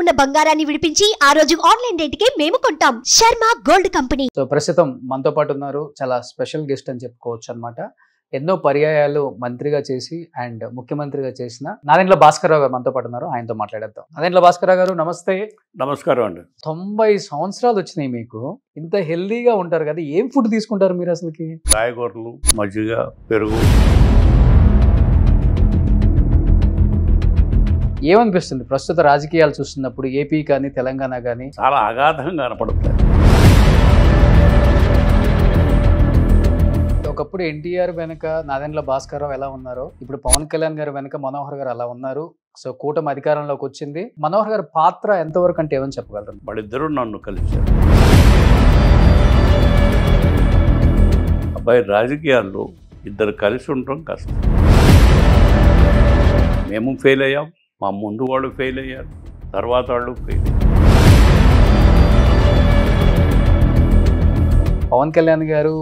ఉన్న బంగారాన్ని విడిపించి ఆ రోజు ఆన్లైన్ రేటుకే మేము కొంటాం. Sharma gold company. సో ప్రస్తుతం మనతో పాటు ఉన్నారు, చాలా స్పెషల్ గెస్ట్ అని చెప్పుకోవచ్చు అన్నమాట. ఎన్నో పర్యాయాలు మంత్రిగా చేసి అండ్ ముఖ్యమంత్రిగా చేసిన నాదెండ్ల భాస్కరరావు గారు మనతో పాటు ఉన్నారు. ఆయనతో మాట్లాడేద్దాం. నాదెండ్ల భాస్కరరావు గారు నమస్తే. నమస్కారం అండి. 90 సంవత్సరాలు వచ్చినాయి మీకు, ఇంత హెల్దీగా ఉంటారు కదా, ఏం ఫుడ్ తీసుకుంటారు మీరు అసలుకి? కాయగూరలు, మజ్జిగ, పెరుగు. ఏమనిపిస్తుంది ప్రస్తుత రాజకీయాలు చూస్తున్నప్పుడు? ఏపీ కానీ తెలంగాణ కానీ చాలా అగాధంగా కనపడుతుంది. ఒకప్పుడు ఎన్టీఆర్ వెనక నాదెండ్ల భాస్కరరావు ఎలా ఉన్నారో, ఇప్పుడు పవన్ కళ్యాణ్ గారు వెనక మనోహర్ గారు అలా ఉన్నారు. సో కూటమి అధికారంలోకి వచ్చింది. మనోహర్ గారి పాత్ర ఎంతవరకు అంటే ఏమని చెప్పగలరు? వాళ్ళిద్దరూ నన్ను కలిశారు. అబ్బాయి, రాజకీయాల్లో ఇద్దరు కలిసి ఉండటం కష్టం. మేము ఫెయిల్ అయ్యాం, మా ముందు వాళ్ళు ఫెయిల్ అయ్యారు, తర్వాత వాళ్ళు ఫెయిల్ అయ్యారు. పవన్ కళ్యాణ్ గారు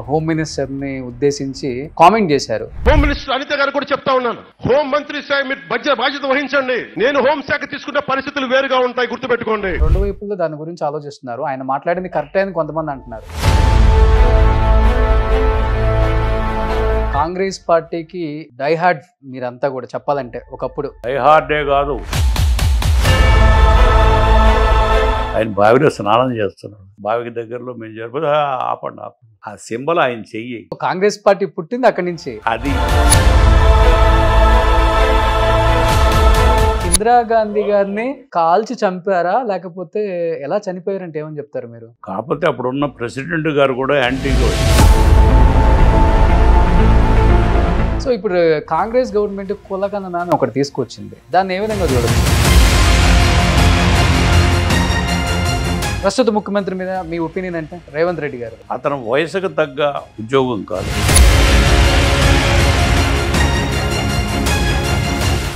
హోమ్ మినిస్టర్ ని ఉద్దేశించి కామెంట్ చేశారు. హోమ్ మినిస్టర్ అనిత గారు కూడా చెప్తా ఉన్నాను, హోం మంత్రి శాఖ మీరు బాధ్యత వహించండి, నేను హోంశాఖ తీసుకున్న పరిస్థితులు వేరుగా ఉంటాయి, గుర్తుపెట్టుకోండి. రెండు వైపుల్లో దాని గురించి ఆలోచిస్తున్నారు. ఆయన మాట్లాడింది కరెక్టే అని కొంతమంది అంటున్నారు. కాంగ్రెస్ పార్టీకి డైహార్డ్ మీరంతా కూడా చెప్పాలంటే. ఒకప్పుడు డైహార్డే కాదు, ఆయన బావిలో స్నానం చేస్తున్నాడు. బావికి దగ్గరలో మేము జరిపోతే ఆపండి ఆపండి, ఆ సింబల్ ఆయన చెయ్యి. కాంగ్రెస్ పార్టీ పుట్టింది అక్కడి నుంచి. అది ఇందిరాగాంధీ గారిని కాల్చి చంపారా, లేకపోతే ఎలా చనిపోయారంటే ఏమని చెప్తారు మీరు? కాకపోతే అప్పుడున్న ప్రెసిడెంట్ గారు కూడా యాంటీగా. సో ఇప్పుడు కాంగ్రెస్ గవర్నమెంట్ కులకన్న అని ఒకటి తీసుకొచ్చింది, దాన్ని ఏ విధంగా చూడదు? ప్రస్తుత ముఖ్యమంత్రి మీద మీ ఒపీనియన్ అంటే? రేవంత్ రెడ్డి గారు అతను వయసుకు తగ్గ ఉద్యోగం కాదు.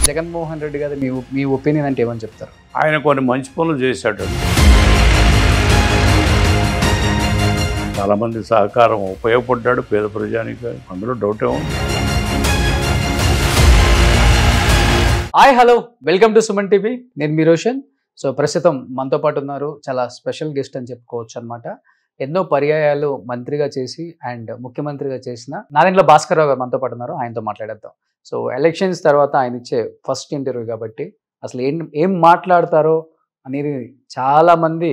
జగన్మోహన్ రెడ్డి గారు మీ ఒపీనియన్ అంటే ఏమని చెప్తారు? ఆయన కొన్ని మంచి పనులు చేశాడు, చాలామంది సహకారం ఉపయోగపడ్డాడు పేద ప్రజానికి, అందులో డౌటే ఉంది. Hi hello, welcome to Suman TV. నేను మీ రోషన్. సో ప్రస్తుతం మనతో పాటు ఉన్నారు, చాలా స్పెషల్ గెస్ట్ అని చెప్పుకోవచ్చు అనమాట. ఎన్నో పర్యాయాలు మంత్రిగా చేసి అండ్ ముఖ్యమంత్రిగా చేసిన నాదెండ్ల భాస్కరరావు గారు మనతో పాటు ఉన్నారు. ఆయనతో మాట్లాడేద్దాం. సో ఎలక్షన్స్ తర్వాత ఆయన ఇచ్చే ఫస్ట్ ఇంటర్వ్యూ కాబట్టి అసలు ఏం మాట్లాడతారో అనేది చాలామంది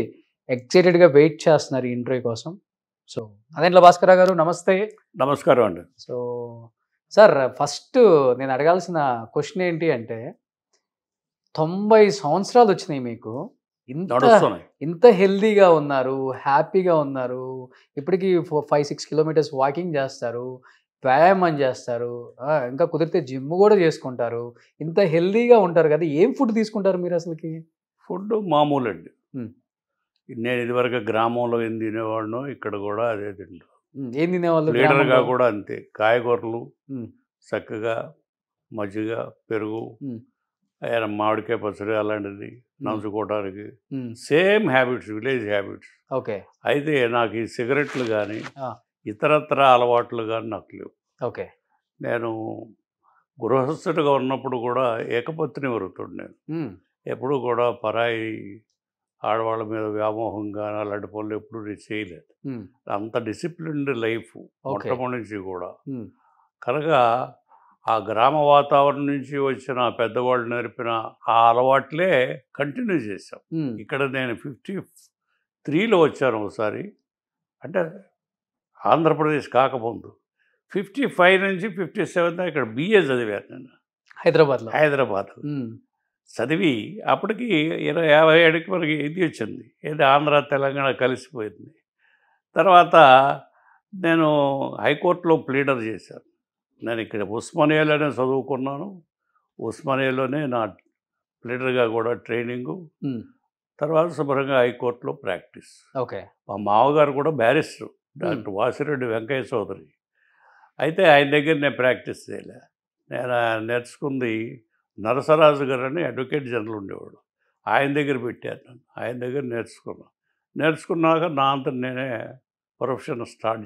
ఎక్సైటెడ్గా వెయిట్ చేస్తున్నారు ఈ ఇంటర్వ్యూ కోసం. సో నాదెండ్ల భాస్కరరావు గారు నమస్తే. నమస్కారం అండి. సో సార్, ఫస్ట్ నేను అడగాల్సిన క్వశ్చన్ ఏంటి అంటే, 90 సంవత్సరాలు వచ్చినాయి మీకు, ఇంత హెల్దీగా ఉన్నారు, హ్యాపీగా ఉన్నారు. ఇప్పటికీ 5-6 కిలోమీటర్స్ వాకింగ్ చేస్తారు, వ్యాయామం చేస్తారు, ఇంకా కుదిరితే జిమ్ కూడా చేసుకుంటారు. ఇంత హెల్దీగా ఉంటారు కదా, ఏం ఫుడ్ తీసుకుంటారు మీరు అసలుకి? ఫుడ్ మామూలు అండి. నేను ఇదివరకు గ్రామంలో ఏం తినేవాడినో ఇక్కడ కూడా అదే తింటాను. ఏం తినేవాళ్ళు? లీడర్గా కూడా అంతే, కాయగూరలు, చక్కగా మజ్జిగ, పెరుగు, మామిడికాయ పచ్చడి అలాంటిది నంచుకోవడానికి. Same habits, village habits. Okay. అయితే నాకు ఈ సిగరెట్లు కానీ ఇతరత్ర అలవాట్లు కానీ నాకు లేవు. ఓకే. నేను గృహస్థుడిగా ఉన్నప్పుడు కూడా ఏకపత్ని వృత్తుడు. నేను ఎప్పుడు కూడా పరాయి ఆడవాళ్ళ మీద వ్యామోహం కానీ అలాంటి పనులు ఎప్పుడు చేయలేదు. అంత డిసిప్లిన్డ్ లైఫ్ మొట్టమొదటి నుంచి కూడా. కనుక ఆ గ్రామ వాతావరణం నుంచి వచ్చిన పెద్దవాళ్ళు నేర్పిన ఆ అలవాట్లే కంటిన్యూ చేశాం. ఇక్కడ నేను 53లో వచ్చాను ఒకసారి, అంటే ఆంధ్రప్రదేశ్ కాకముందు. 55 నుంచి 57 దాకా ఇక్కడ BA చదివాను నేను హైదరాబాద్ చదివి. అప్పటికి 57కి మనకి ఇది వచ్చింది, ఏది ఆంధ్ర తెలంగాణ కలిసిపోయింది. తర్వాత నేను హైకోర్టులో ప్లీడర్ చేశాను. నేను ఇక్కడ ఉస్మానియాలోనే చదువుకున్నాను, ఉస్మానియాలోనే నా ప్లీడర్గా కూడా ట్రైనింగు, తర్వాత శుభ్రంగా హైకోర్టులో ప్రాక్టీస్. ఓకే. మా మామగారు కూడా బ్యారిస్టర్, డాక్టర్ వాసిరెడ్డి వెంకయ్య చౌదరి. అయితే ఆయన దగ్గర నేను ప్రాక్టీస్ చేయలే. నేను నేర్చుకుంది నరసరాజు గారు అని అడ్వకేట్ జనరల్ ఉండేవాడు, ఆయన దగ్గర పెట్టాను. నన్ను ఆయన దగ్గర నేర్చుకున్నాక నా అంతా నేనే ప్రొఫెషన్ స్టార్ట్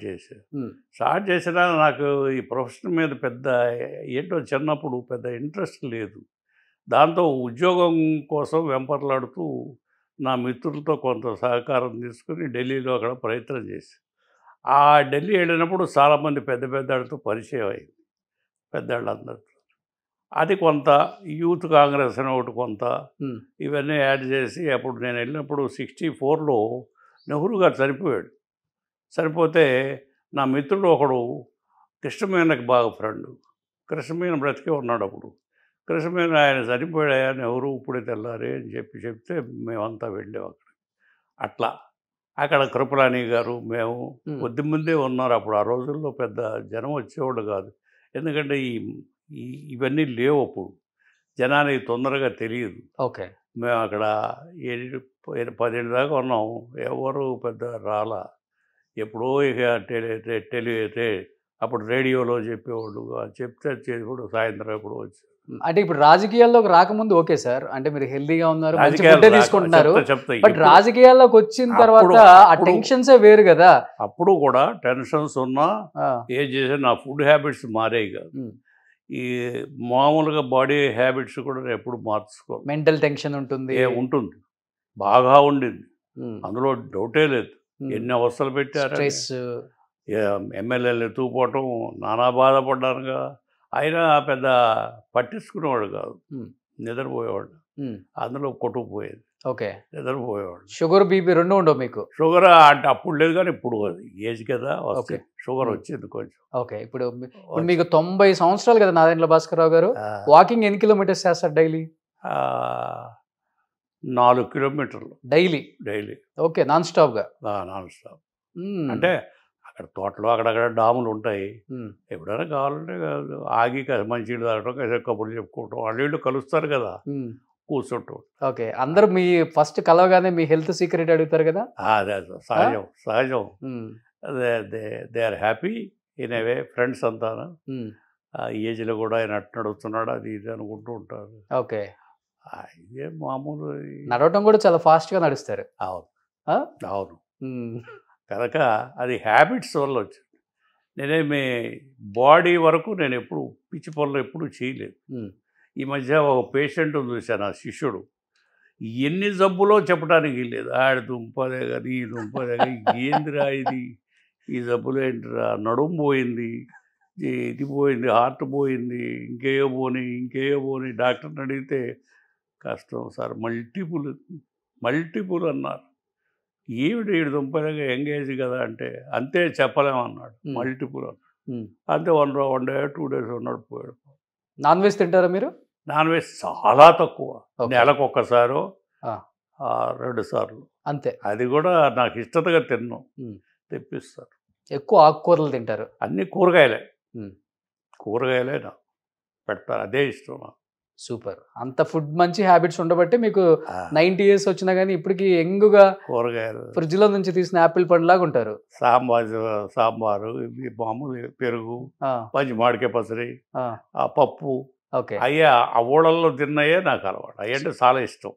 చేసినా నాకు ఈ ప్రొఫెషన్ మీద పెద్ద ఏంటో చిన్నప్పుడు పెద్ద ఇంట్రెస్ట్ లేదు. దాంతో ఉద్యోగం కోసం వెంపర్లాడుతూ నా మిత్రులతో కొంత సహకారం తీసుకుని ఢిల్లీలో అక్కడ ప్రయత్నం చేసి ఆ ఢిల్లీ వెళ్ళినప్పుడు చాలామంది పెద్ద పెద్దవాళ్ళతో పరిచయం అయింది, పెద్దవాళ్ళందరితో. అది కొంత యూత్ కాంగ్రెస్ అని ఒకటి కొంత ఇవన్నీ యాడ్ చేసి అప్పుడు నేను వెళ్ళినప్పుడు 64లో నెహ్రూ గారు చనిపోయాడు. చనిపోతే నా మిత్రుడు ఒకడు కృష్ణమేనకి బాగా ఫ్రెండ్, కృష్ణమేన బ్రతికే ఉన్నాడు అప్పుడు. కృష్ణమేన ఆయన చనిపోయాయా నెహ్రూ ఇప్పుడే తెల్లారే అని చెప్తే మేమంతా వెళ్ళాం అక్కడ. అట్లా అక్కడ కృపలాని గారు మేము కొద్ది మందే ఉన్నారు అప్పుడు. ఆ రోజుల్లో పెద్ద జనం వచ్చేవాళ్ళు కాదు, ఎందుకంటే ఇవన్నీ లేవు అప్పుడు, జనానికి తొందరగా తెలియదు. ఓకే. మేము అక్కడ 10 దాకా ఉన్నాం, ఎవరు పెద్ద రాలా. ఎప్పుడో ఇక అప్పుడు రేడియోలో చెప్పేవాళ్ళు, చెప్తే చేసేవాడు సాయంత్రం ఎప్పుడు వచ్చి. అంటే ఇప్పుడు రాజకీయాల్లోకి రాకముందు ఓకే సార్, అంటే మీరు హెల్దీగా ఉన్నారు, మంచి ఫుడ్ తీసుకుంటున్నారు. బట్ రాజకీయాల్లోకి వచ్చిన తర్వాత ఆ టెన్షన్సే వేరు కదా. అప్పుడు కూడా టెన్షన్స్ ఉన్నా ఏం చేసే నా ఫుడ్ హ్యాబిట్స్ మారేవి కాదు. ఈ మామూలుగా బాడీ హ్యాబిట్స్ కూడా ఎప్పుడు మార్చుకో. మెంటల్ టెన్షన్ ఉంటుంది, ఉంటుంది, బాగా ఉండింది, అందులో డౌటే లేదు. ఎన్ని అవస్థలు పెట్టారు, ఎమ్మెల్యేలు ఎత్తుకుపోవటం, నానా బాధపడ్డానుగా. అయినా పెద్ద పట్టించుకునేవాడు కాదు, నిద్రపోయేవాడు, అందులో కొట్టుకుపోయేది. ఓకే. నిద్రపోయేవాడు. షుగర్ బీపీ రెండు ఉండవు మీకు? షుగర్ అంటే అప్పుడు లేదు, కానీ ఇప్పుడు ఏజ్ కదా వస్తే షుగర్ వచ్చింది కొంచెం. ఓకే. ఇప్పుడు మీకు 90 సంవత్సరాలు కదా నాదెండ్ల భాస్కరరావు గారు. వాకింగ్ ఎన్ని కిలోమీటర్స్ చేస్తారు డైలీ? 4 కిలోమీటర్లు డైలీ. ఓకే. నాన్ స్టాప్గా? Non stop. అంటే అక్కడ తోటలో అక్కడక్కడ డాములు ఉంటాయి, ఎప్పుడైనా కావాలంటే ఆగి మంచినీళ్ళు తాగటం, కాసేపు కబుర్లు చెప్పుకోవటం, వాళ్ళు కలుస్తారు కదా, కూర్చుంటాం. ఓకే. అందరూ మీ ఫస్ట్ కలవగానే మీ హెల్త్ సీక్రెట్ అడుగుతారు కదా? అదే సహజం. They are happy in a way. Friends అంతా ఈ ఏజ్లో కూడా ఆయన అట్టు నడుస్తున్నాడు అది ఇది అనుకుంటూ ఉంటారు. ఓకే. ఇదే మామూలు. నడవటం కూడా చాలా ఫాస్ట్గా నడుస్తారు. అవును. కనుక అది హ్యాబిట్స్ వల్ల వచ్చింది. నేనేమి బాడీ వరకు నేను ఎప్పుడు పిచ్చి పనులు ఎప్పుడు చేయలేదు. ఈ మధ్య ఒక పేషెంట్ చూశాను, ఆ శిష్యుడు, ఎన్ని జబ్బులో చెప్పడానికి లేదు. ఆడి దుంపదే కానీ ఈ దుంపదే కానీ, ఏందిరా ఇది, ఈ జబ్బులు ఏంటిరా, నడుము పోయింది, ఇది పోయింది, హార్ట్ పోయింది, ఇంకేయో పోని డాక్టర్ని అడిగితే కష్టం సార్, మల్టిపుల్ అన్నారు. ఏమిటి వీడు దుంపదగా ఎంగేజ్ కదా అంటే, అంతే చెప్పలేమన్నాడు. మల్టిపుల్ అన్నాడు. అంతే 1 డే 2 డేస్ ఉన్నాడు, పోయాడు. నాన్ వెజ్ తింటారా మీరు? నాన్ వెజ్ చాలా తక్కువ, నెలకు 1 సారో 2 సార్లు అంతే. అది కూడా నాకు ఇష్టతగా తిన్నాం, తెప్పిస్తారు. ఎక్కువ ఆకుకూరలు తింటారు? అన్ని కూరగాయలే నాకు పెడతారు, అదే ఇష్టం నాకు. సూపర్. అంత ఫుడ్ మంచి హ్యాబిట్స్ ఉండబట్టి మీకు 90 years వచ్చినా కానీ ఇప్పటికి యంగ్గా కూరగాయలు ఫ్రిడ్జ్లో నుంచి తీసిన యాపిల్ పండులాగా ఉంటారు. సాంబారు, మామూలు పెరుగు, మంచి మామిడికాయ పచ్చడి, పప్పు, అయ్యా ఆ ఊళ్ళల్లో తిన్నాయే నాకు అలవాటు. అయ్యంటే చాలా ఇష్టం.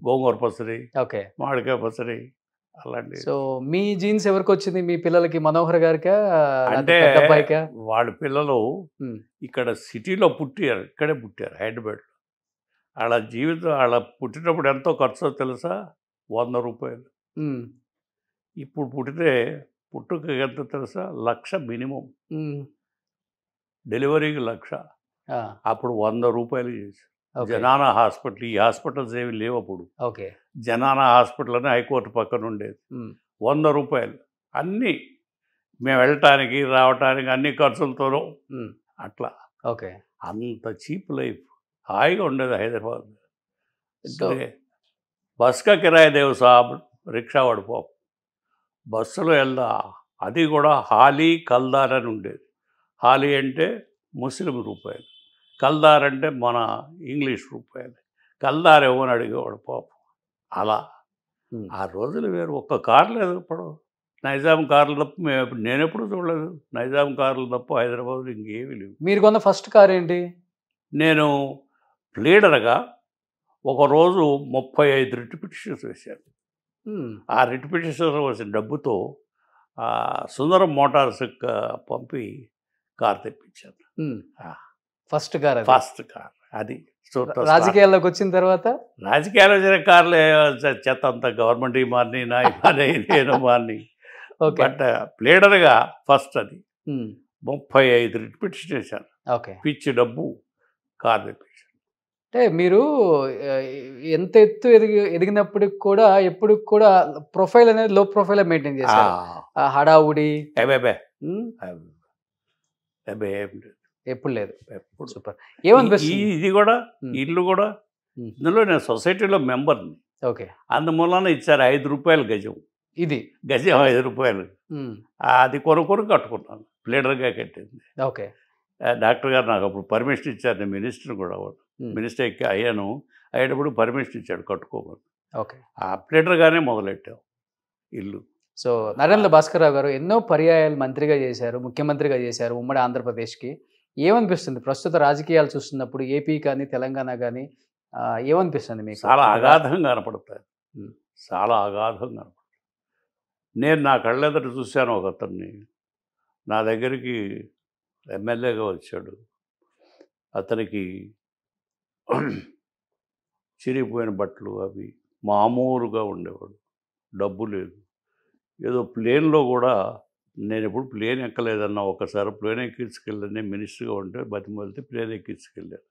గోంగూర పచ్చడి, మామిడికాయ పచ్చడి అలాంటి. సో మీ జీన్స్ ఎవరికి వచ్చింది? మీ పిల్లలకి, మనోహర్ గారికా అంటే వాళ్ళ పిల్లలు ఇక్కడ సిటీలో పుట్టారు, ఇక్కడే పుట్టారు, హైదరాబాద్. వాళ్ళ జీవితం, వాళ్ళ పుట్టినప్పుడు ఎంతో ఖర్చో తెలుసా? 100 రూపాయలు. ఇప్పుడు పుట్టుక ఎంత తెలుసా? 1,00,000 మినిమం. డెలివరీకి 1,00,000. అప్పుడు 100 రూపాయలు చేసి జనానా హాస్పిటల్, ఈ హాస్పిటల్స్ ఏమి లేవు అప్పుడు. జనానా హాస్పిటల్ అని హైకోర్టు పక్కన ఉండేది. 100 రూపాయలు అన్నీ, మేము వెళ్ళటానికి రావటానికి అన్ని ఖర్చులతోనూ అట్లా. అంత చీప్ లైఫ్, హాయిగా ఉండేది హైదరాబాద్. బస్కా కిరాయి దేవు సాబ్, రిక్షా వాడు పాపం బస్సులో వెళ్దా, అది కూడా హాలీ కల్దార్ అని ఉండేది. హాలీ అంటే ముస్లిం రూపాయలు, కల్దార్ అంటే మన ఇంగ్లీష్ రూపాయలు. కల్దార్ ఇవ్వని అడిగేవాడు పాపం. అలా ఆ రోజులు వేరు. ఒక్క కారు లేదు ఇప్పుడు, నైజాం కార్లు తప్ప నేను ఎప్పుడు చూడలేదు. నైజాం కార్లు తప్ప హైదరాబాద్లో ఇంకేమీ లేవు. మీరు కొన్న ఫస్ట్ కార్ ఏంటి? నేను లీడర్గా ఒకరోజు 35 రిట్ పిటిషన్స్ వేశాను. ఆ రిట్ పిటిషన్స్ వచ్చిన డబ్బుతో సుందరం మోటార్స్ పంపి కార్ తెప్పించాను. First car. అది సో రాజకీయాల్లోకి వచ్చిన తర్వాత రాజకీయాలు వచ్చిన కార్లు చెత్త అంతా గవర్నమెంట్ మారిని నా మారి నేను మారిని ఓకే బట్ లీడర్గా ఫస్ట్ అది 35 రిట్ పిటిషన్ వేశాను. ఓకే పిచ్చి డబ్బు కార్ తెప్పించాను. అంటే మీరు ఎంత ఎత్తు ఎదిగినప్పటికి కూడా ఎప్పుడు కూడా ప్రొఫైల్ అనేది లో ప్రొఫైల్ మెయింటైన్ చేశారు. హడావుడి అబ్బే ఎప్పుడు లేదు. ఎప్పుడు సూపర్. ఏమనిపిస్తుంది? ఇది కూడా ఇల్లు కూడా ఇందులో నేను సొసైటీలో మెంబర్ని. ఓకే. అందువలన ఇచ్చారు 5 రూపాయలు గజం. ఇది గజం 5 రూపాయలు. అది కొనుక్కొని కట్టుకున్నాను. లీడర్గా కట్టింది. ఓకే. డాక్టర్ గారు నాకు అప్పుడు పర్మిషన్ ఇచ్చారు. నేను మినిస్టర్ కూడా మినిస్టర్ ఎక్కి అయ్యాను. అయ్యేటప్పుడు పర్మిషన్ ఇచ్చాడు కట్టుకోమని. ఓకే. ఆ ప్లేటర్గానే మొదలెట్టాం ఇల్లు. సో నరేంద్ర భాస్కర్ రావు గారు ఎన్నో పర్యాయాలు మంత్రిగా చేశారు, ముఖ్యమంత్రిగా చేశారు ఉమ్మడి ఆంధ్రప్రదేశ్కి. ఏమనిపిస్తుంది ప్రస్తుత రాజకీయాలు చూస్తున్నప్పుడు ఏపీ కానీ తెలంగాణ కానీ ఏమనిపిస్తుంది మీకు? చాలా అగాధంగా కనపడతాయి. చాలా అగాధంగా కనపడతాయి. నేను నా కళ్ళెదట చూశాను ఒక అతన్ని. నా దగ్గరికి ఎమ్మెల్యేగా వచ్చాడు. అతనికి చిరిగిపోయిన బట్టలు అవి మామూలుగా ఉండేవాడు. డబ్బు లేదు. ఏదో ప్లేన్లో కూడా నేను ఎప్పుడు ప్లేన్ ఎక్కలేదన్నా. ఒకసారి ప్లేన్ ఎక్కించుకెళ్ళాను. నేను మినిస్టర్గా ఉంటే బతిమలితే ప్లేన్ ఎక్కించుకెళ్ళాను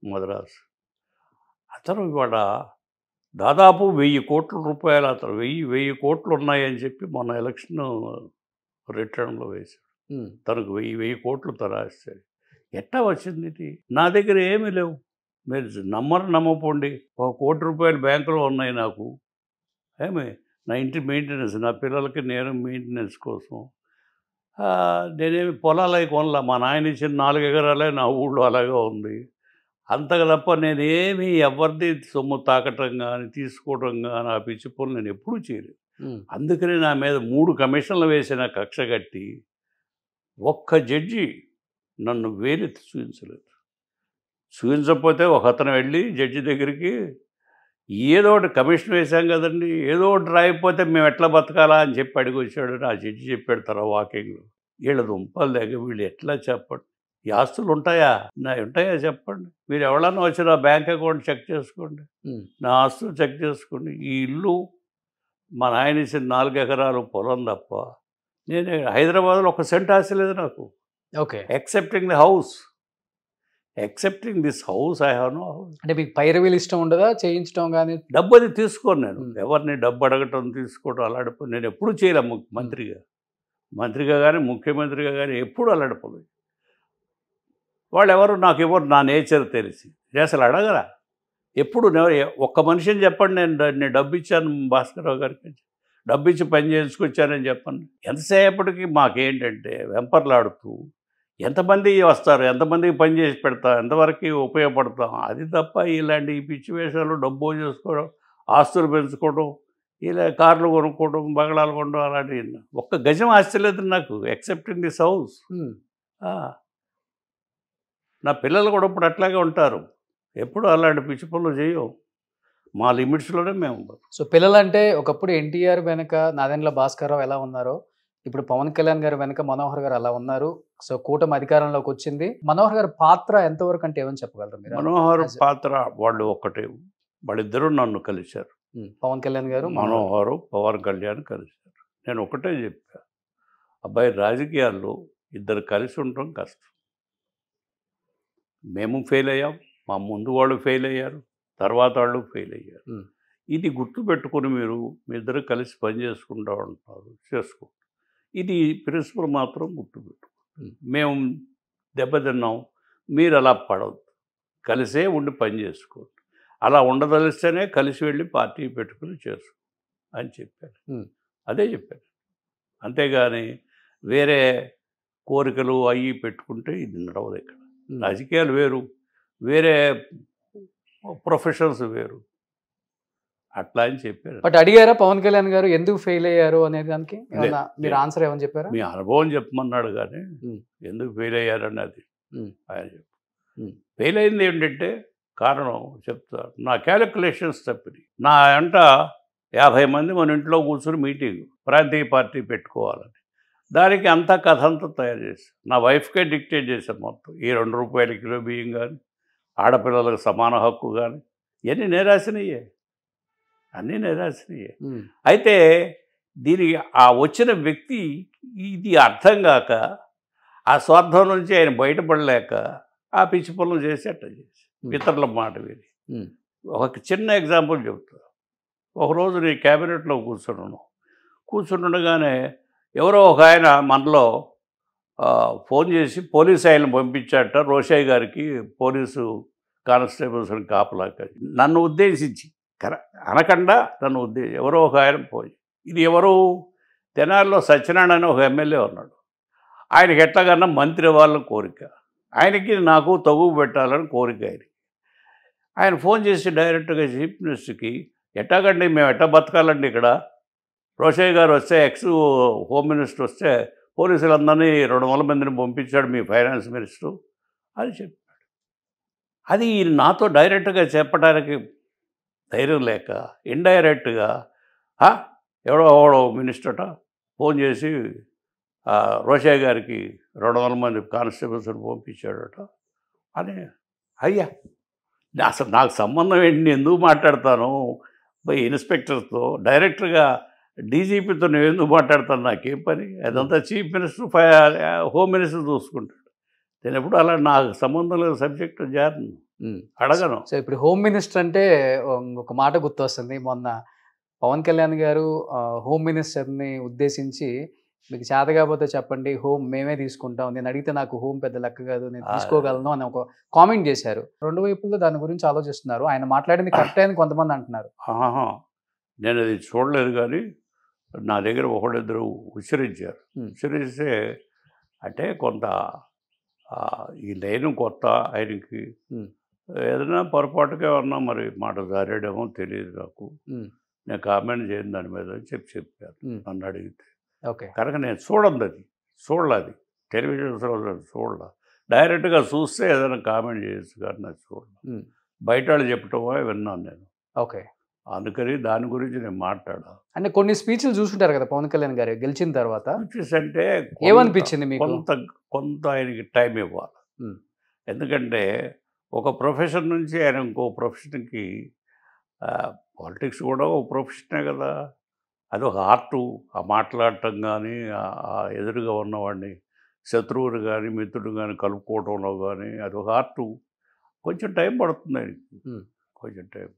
మద్రాసు. అతను ఇవాళ దాదాపు 1000 కోట్ల రూపాయలు అతను 1000 కోట్లు ఉన్నాయని చెప్పి మొన్న ఎలక్షన్ రిటర్న్లో వేశాడు. తనకు 1000 కోట్లు తరాస్తాడు. ఎట్టా వచ్చింది ఇది? నా దగ్గర ఏమీ లేవు. మీరు నమ్మపోండి. 1 కోటి రూపాయలు బ్యాంకులో ఉన్నాయి నాకు. ఏమి నా ఇంటి మెయింటెనెన్స్, నా పిల్లలకి నేను మెయింటెనెన్స్ కోసం నేనేమి పొలాలు అవి కొనలా. మా నాయన ఇచ్చిన 4 ఎకరాలే నా ఊళ్ళో అలాగే ఉంది. అంతగా తప్ప నేనేమి ఎవరిది సొమ్ము తాకటం కానీ తీసుకోవడం కానీ ఆ పిచ్చి పనులు నేను ఎప్పుడూ చేయలేదు. అందుకని నా మీద 3 కమిషన్లు వేసిన కక్ష కట్టి ఒక్క జడ్జి నన్ను వేలెత్తి చూపించలేదు. చూపించకపోతే ఒక అతను వెళ్ళి జడ్జి దగ్గరికి ఏదో ఒకటి కమిషన్ వేశాం కదండి, ఏదో ఒకటి రాయిపోతే మేము ఎట్లా బతకాలా అని చెప్పి అడిగి వచ్చాడు. ఆ జడ్జి చెప్పాడు తర్వాత వాకింగ్లో, వీళ్ళ దుంపలు దగ్గర వీళ్ళు ఎట్లా చెప్పండి, ఈ ఆస్తులు ఉంటాయా ఉంటాయా చెప్పండి, మీరు ఎవరన్నా వచ్చి నా బ్యాంక్ అకౌంట్ చెక్ చేసుకోండి, నా ఆస్తులు చెక్ చేసుకోండి, ఈ ఇల్లు మా నాయన ఇచ్చిన 4 ఎకరాలు పొలం తప్ప నేను హైదరాబాద్లో 1 సెంట్ ఆస్తి లేదు నాకు. Okay. Excepting the house, excepting this house I have no house. అంటే మీకు పైరవీలు ఇష్టం ఉండదా చేయించడం కానీ? డబ్బు అది తీసుకోను నేను. ఎవరిని డబ్బు అడగటం తీసుకోవడం అలాంటి నేను ఎప్పుడు చేయలేము. మంత్రిగా కానీ ముఖ్యమంత్రిగా కానీ ఎప్పుడు అలాంటి వాళ్ళు ఎవరు నాకు ఎవరు నా నేచర్ తెలిసి అసలు అడగరా. ఎప్పుడు ఒక్క మనిషిని చెప్పండి నేను డబ్బు ఇచ్చాను భాస్కర్రావు గారికి, డబ్బు ఇచ్చి పని చేసుకొచ్చానని చెప్పండి. ఎంతసేపటికి మాకేంటంటే వెంపర్లాడుతూ ఎంతమంది వస్తారు, ఎంతమందికి పని చేసి పెడతాం, ఎంతవరకు ఉపయోగపడతాం, అది తప్ప ఇలాంటి ఈ పిచ్చి వేషాలు డబ్బు చేసుకోవడం, ఆస్తులు పెంచుకోవడం, ఇలా కార్లు కొనుక్కోవడం, బంగళాలు కొనడం అలాంటివి. 1 గజం ఆస్తి లేదు నాకు ఎక్సెప్టింగ్ దిస్ హౌస్. నా పిల్లలు కూడా ఇప్పుడు అట్లాగే ఉంటారు. ఎప్పుడు అలాంటి పిచ్చి పనులు చేయవు. మా లిమిట్స్లోనే మేము. సో పిల్లలంటే ఒకప్పుడు ఎన్టీఆర్ వెనక నాదెండ్ల భాస్కర్రావు ఎలా ఉన్నారో ఇప్పుడు పవన్ కళ్యాణ్ గారు వెనక మనోహర్ గారు అలా ఉన్నారు. సో కూటమి అధికారంలోకి వచ్చింది. మనోహర్ గారి పాత్ర ఎంతవరకు అంటే ఏమని చెప్పగలరు మీరు? మనోహర్ పాత్ర వాళ్ళు ఒక్కటే, వాళ్ళిద్దరూ నన్ను కలిశారు. పవన్ కళ్యాణ్ గారు మనోహరు పవన్ కళ్యాణ్ కలిశారు. నేను ఒకటే చెప్పా, అబ్బాయి రాజకీయాల్లో ఇద్దరు కలిసి ఉండడం కష్టం. మేము ఫెయిల్ అయ్యాం, మా ముందు వాళ్ళు ఫెయిల్ అయ్యారు, తర్వాత వాళ్ళు ఫెయిల్ అయ్యారు. ఇది గుర్తుపెట్టుకుని మీ ఇద్దరు కలిసి పని చేసుకుంటూ ఉంటారు, చేసుకో. ఇది ప్రిన్సిపల్ మాత్రం గుర్తుపెట్టు. మేము దెబ్బతిన్నాం, మీరు అలా పడవద్దు, కలిసే ఉండి పని చేసుకోండి. అలా ఉండదలిస్తేనే కలిసి వెళ్ళి పార్టీ పెట్టుకుని చేసుకో అని చెప్పారు. అదే చెప్పారు. అంతేగాని వేరే కోరికలు అవి పెట్టుకుంటే ఇది నడవదు. ఇక్కడ రాజకీయాలు వేరు, వేరే ప్రొఫెషన్స్ వేరు, అట్లా అని చెప్పారు. బట్ అడిగారా పవన్ కళ్యాణ్ గారు ఎందుకు ఫెయిల్ అయ్యారు అనే దానికి మీరు ఆన్సర్ ఏమని చెప్పారా? మీ అనుభవం చెప్పమన్నాడు కానీ ఎందుకు ఫెయిల్ అయ్యారని అది ఆయన చెప్పు. ఫెయిల్ అయింది ఏంటంటే కారణం చెప్తా, నా క్యాలిక్యులేషన్స్ తప్పినాయి. నా అంట 50 మంది మన ఇంట్లో కూర్చుని మీటింగ్ ప్రాంతీయ పార్టీ పెట్టుకోవాలని, దానికి అంతా కథ అంతా తయారు చేశాను. నా వైఫ్కే డిక్టేట్ చేశాను మొత్తం. ఈ 2 రూపాయల కిలో బియ్యం కానీ, ఆడపిల్లలకు సమాన హక్కు కానీ ఇవన్నీ నిరాశనయ్యే, అన్నీ నిరాశనయ్యే. అయితే దీనికి ఆ వచ్చిన వ్యక్తి ఇది అర్థం కాక ఆ స్వార్థం నుంచి ఆయన బయటపడలేక ఆ పిచ్చి పనులు చేసి అట్లా చేసి ఇతరుల మాట విని. ఒక చిన్న ఎగ్జాంపుల్ చెప్తా. ఒకరోజు నేను క్యాబినెట్లో కూర్చుండగానే ఎవరో ఒక ఆయన మనలో ఫోన్ చేసి పోలీస్ ఆయన్ని పంపించాట రోషయ్య గారికి, పోలీసు కానిస్టేబుల్స్ని కాపలాక. నన్ను ఉద్దేశించి అనకుండా నన్ను ఎవరో ఒక ఆయన పోయి, ఇది ఎవరు తెనాలిలో సత్యనారాయణ అని ఒక ఎమ్మెల్యే ఉన్నాడు, ఆయనకి ఎట్లాగన్నా మంత్రి వాళ్ళని కోరిక, ఆయనకి నాకు తగువ పెట్టాలని కోరిక. ఆయన ఫోన్ చేసి డైరెక్ట్గా చీఫ్ మినిస్టర్కి, ఎట్టాగండి మేము ఎట్టా బతకాలండి ఇక్కడ, రోషయ్య గారు వస్తే హోమ్ మినిస్టర్ వస్తే పోలీసులందరినీ 200 మందిని పంపించాడు మీ ఫైనాన్స్ మినిస్టరు అని చెప్పాడు. అది నాతో డైరెక్ట్గా చెప్పడానికి ధైర్యం లేక ఇండైరెక్ట్గా ఎవడో మినిస్టర్ట ఫోన్ చేసి రోషయ్య గారికి 200 మంది కానిస్టేబుల్స్ని పంపించాడట అని. అయ్యా అసలు నాకు సంబంధం ఏంటి, ఎందుకు మాట్లాడతాను ఇన్స్పెక్టర్తో, డైరెక్టర్గా డీజీపీతో నేను ఎందుకు మాట్లాడతాను, నాకేం పని, అదంతా చీఫ్ మినిస్టర్ హోమ్ మినిస్టర్ చూసుకుంటాడు. నేను ఎప్పుడు అలా నాకు సంబంధం లేదు సబ్జెక్టు జారిను అడగను. సో ఇప్పుడు హోమ్ మినిస్టర్ అంటే ఒక మాట గుర్తొస్తుంది. మొన్న పవన్ కళ్యాణ్ గారు హోమ్ మినిస్టర్ని ఉద్దేశించి, మీకు చేత కాకపోతే చెప్పండి, హోమ్ మేమే తీసుకుంటాం, నేను అడిగితే నాకు హోమ్ పెద్ద లెక్క కాదు, నేను తీసుకోగలను అని ఒక కామెంట్ చేశారు. రెండు వైపుల్లో దాని గురించి ఆలోచిస్తున్నారు. ఆయన మాట్లాడింది కరెక్ట్ అని కొంతమంది అంటున్నారు. నేను అది చూడలేదు, కానీ నా దగ్గర ఒకళ్ళిద్దరు ఉచ్చరించారు. ఉచ్చరిస్తే అంటే కొంత ఈ లైన్ కొత్త ఆయనకి, ఏదైనా పొరపాటుగా ఉన్నా మరి మాట జారేడేమో తెలియదు నాకు, నేను కామెంట్ చేయను దాని మీద అని చెప్పారు నన్ను అడిగితే. కనుక నేను చూడలేదు టెలివిజన్ చూడలే, డైరెక్ట్గా చూస్తే ఏదైనా కామెంట్ చేయొచ్చు కానీ నాకు చూడలేదు. బయట వాళ్ళు చెప్పటమో విన్నాను నేను. అందుకని దాని గురించి నేను మాట్లాడా. అంటే కొన్ని స్పీచ్లు చూసుంటారు కదా పవన్ కళ్యాణ్ గారు గెలిచిన తర్వాత, స్పీచెస్ అంటే ఏమనిపించింది మీకు? కొంత ఆయనకి టైం ఇవ్వాలి. ఎందుకంటే ఒక ప్రొఫెషన్ నుంచి ఆయన ఇంకో ప్రొఫెషన్కి, పాలిటిక్స్ కూడా ఒక ప్రొఫెషనే కదా, అది ఒక ఆర్టు. ఆ మాట్లాడటం కానీ, ఎదురుగా ఉన్నవాడిని శత్రువుని కానీ మిత్రుడు కానీ కలుపుకోవడంలో కానీ అది ఒక ఆర్టు. కొంచెం టైం పడుతుంది ఆయనకి, కొంచెం టైం.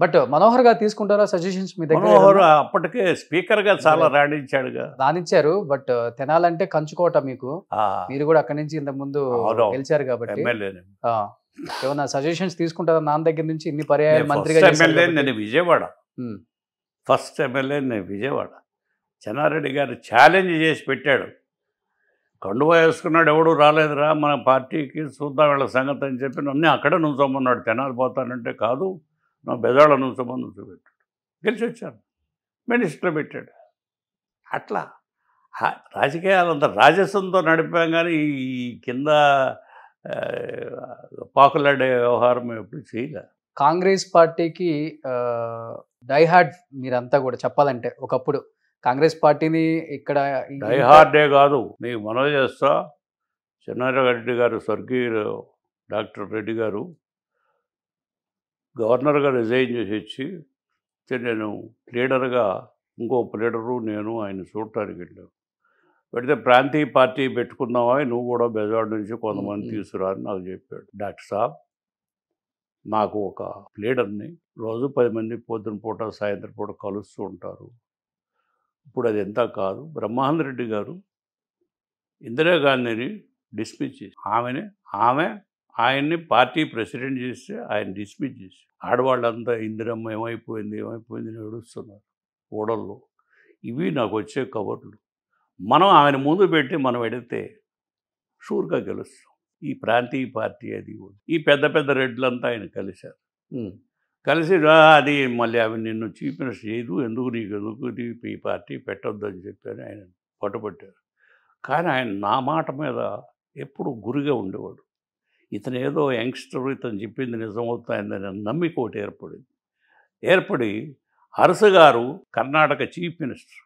బట్ మనోహర్ గారు తీసుకుంటారా సజెషన్స్ మీ దగ్గర? మనోహర్ అప్పటికే స్పీకర్గా చాలా రాణించారు. బట్ తెనాలంటే కంచుకోట మీకు, మీరు కూడా అక్కడి నుంచి ఇంతకు ముందు గెలిచారు కాబట్టి ఏమన్నా సజెషన్స్ తీసుకుంటారా నాన్న దగ్గర నుంచి? ఇన్ని పర్యాయాలు మంత్రిగా నేను విజయవాడ ఫస్ట్ ఎమ్మెల్యే నేను విజయవాడ. చెన్నారెడ్డి గారు ఛాలెంజ్ చేసి పెట్టాడు, కండువా వేసుకున్నాడు, ఎవడు రాలేదురా మన పార్టీకి, చూద్దాం వీళ్ళ సంగతి అని చెప్పి నన్ను అక్కడే నుంచోమన్నాడు. తెనాలి పోతానంటే కాదు, నా బెజవాడ నుంచోమని నుంచోబెట్టాడు. గెలిచి వచ్చాను, మినిస్టర్ పెట్టాడు. అట్లా రాజకీయాలంతా రాజస్వంతో నడిపాం, కానీ ఈ కింద పాకులాడే వ్యవహారం ఎప్పుడు చేయలే. కాంగ్రెస్ పార్టీకి డైహార్డ్ మీరంతా కూడా చెప్పాలంటే, ఒకప్పుడు కాంగ్రెస్ పార్టీని ఇక్కడ డైహార్డే కాదు, మీకు మనవి చేస్తా, చెన్నారెడ్డి గారు, స్వర్గీయ డాక్టర్ రెడ్డి గారు గవర్నర్గా రిజైన్ చేసి వచ్చి నేను లీడర్గా, ఇంకో లీడరు నేను ఆయన చూడటానికి వెళ్ళాను. పెడితే ప్రాంతీయ పార్టీ పెట్టుకున్నావా, నువ్వు కూడా బెజవాడ నుంచి కొంతమంది తీసుకురా అని నాకు చెప్పాడు. డాక్టర్ సాబ్, నాకు ఒక లీడర్ని రోజు 10 మంది పొద్దున పూట సాయంత్రం పూట కలుస్తూ ఉంటారు. ఇప్పుడు అది ఎంత కాదు. బ్రహ్మానంద రెడ్డి గారు ఇందిరాగాంధీని డిస్మిస్ చేసి ఆమె ఆయన్ని పార్టీ ప్రెసిడెంట్ చేస్తే ఆయన డిస్మిస్ చేసి, ఆడవాళ్ళంతా ఇందిరమ్మ ఏమైపోయింది ఏడుస్తున్నారు ఓడల్లో. ఇవి నాకు వచ్చే కవర్లు. మనం ఆయన ముందు పెట్టి మనం ఎడితే షూర్గా గెలుస్తాం. ఈ ప్రాంతీయ పార్టీ అది ఈ పెద్ద పెద్ద రెడ్లంతా ఆయన కలిశారు. కలిసి అది మళ్ళీ అవి నిన్ను చీఫ్ మినిస్టర్ చేయదు, ఎందుకు ఈ పార్టీ పెట్టొద్దు అని చెప్పని ఆయన పట్టుబట్టారు. కానీ ఆయన నా మాట మీద ఎప్పుడు గురిగా ఉండేవాడు. ఇతను ఏదో యంగ్స్టర్, ఇతను చెప్పింది నిజమవుతాయిందని నమ్మిక ఒకటి ఏర్పడి అరస గారు కర్ణాటక చీఫ్ మినిస్టర్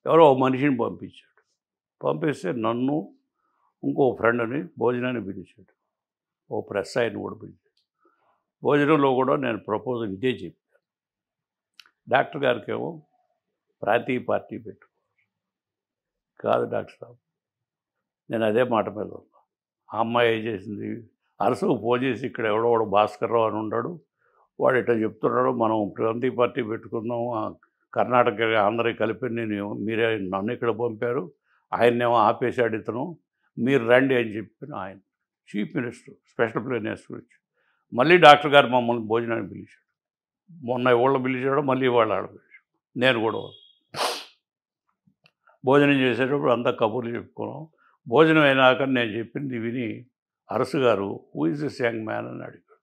ఎవరో ఒక మనిషిని పంపిస్తే నన్ను ఇంకో ఫ్రెండ్ని భోజనాన్ని పిలిచాడు. ఓ ప్రెస్ ఆయన కూడా పిలిచాడు. భోజనంలో కూడా నేను ప్రపోజల్ ఇదే చెప్పాను. డాక్టర్ గారికి ఏమో ప్రాంతీయ పార్టీ పెట్టు కాదు డాక్టర్ సాబ్, నేను అదే మాట మీద ఉన్నా. ఆ అమ్మాయి ఏం చేసింది, అరసుకు ఫోన్ చేసి ఇక్కడ ఎవడో భాస్కర్రావు అని ఉన్నాడు, వాడు ఇట్లా చెప్తున్నాడు, మనం ప్రాంతీయ పార్టీ పెట్టుకుందాం, కర్ణాటక ఆంధ్రకి కలిపి మీరే నన్ను ఇక్కడ పంపారు, ఆయన్నేమో ఆపేసాడు ఇతను, మీరు రండి అని చెప్పిన ఆయన చీఫ్ మినిస్టర్ స్పెషల్ ప్లేన్ వచ్చి మళ్ళీ డాక్టర్ గారు మమ్మల్ని భోజనానికి పిలిచాడు. మొన్న ఇవాళ పిలిచాడు, మళ్ళీ ఇవాళ ఆడ పిలిచాడు. నేను కూడా భోజనం చేసేటప్పుడు అంతా కబుర్లు చెప్పుకున్నాం. భోజనం అయినాక నేను చెప్పింది విని అరసు గారు who is this young man అని అడిగాడు.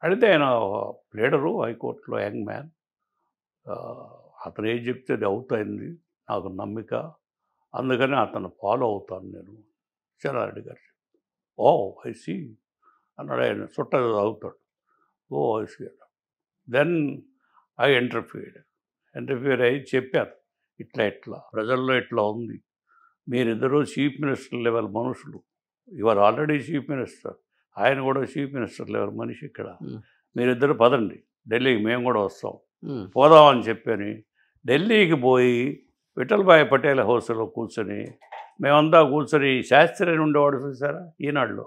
అడిగితే ఆయన ప్లేడరు హైకోర్టులో యంగ్ మ్యాన్, అతను ఏం చెప్తే అది అవుతుంది, నాకు నమ్మిక, అందుకని అతను ఫాలో అవుతాను నేను చెన్నారెడ్డి గారు. ఓ ఐ సీ అన్నాడు ఆయన. చుట్ట అవుతాడు. ఓ ఐ సీ అన్నాడు. దెన్ ఐ ఇంటర్ఫియర్ అయ్యి చెప్పారు, ఇట్లా ప్రజల్లో ఇట్లా ఉంది, మీరిద్దరూ చీఫ్ మినిస్టర్ లెవెల్ మనుషులు, ఇవాళ ఆల్రెడీ చీఫ్ మినిస్టర్, ఆయన కూడా చీఫ్ మినిస్టర్ లెవెల్ మనిషి, ఇక్కడ మీరిద్దరు పదండి ఢిల్లీకి, మేము కూడా వస్తాం, పోదామని చెప్పని ఢిల్లీకి పోయి విఠల్భాయ్ పటేల్ హౌస్లో కూర్చొని మేమంతా కూర్చొని, శాస్త్రి అని ఉండేవాడు చూసారా ఈనాడులో,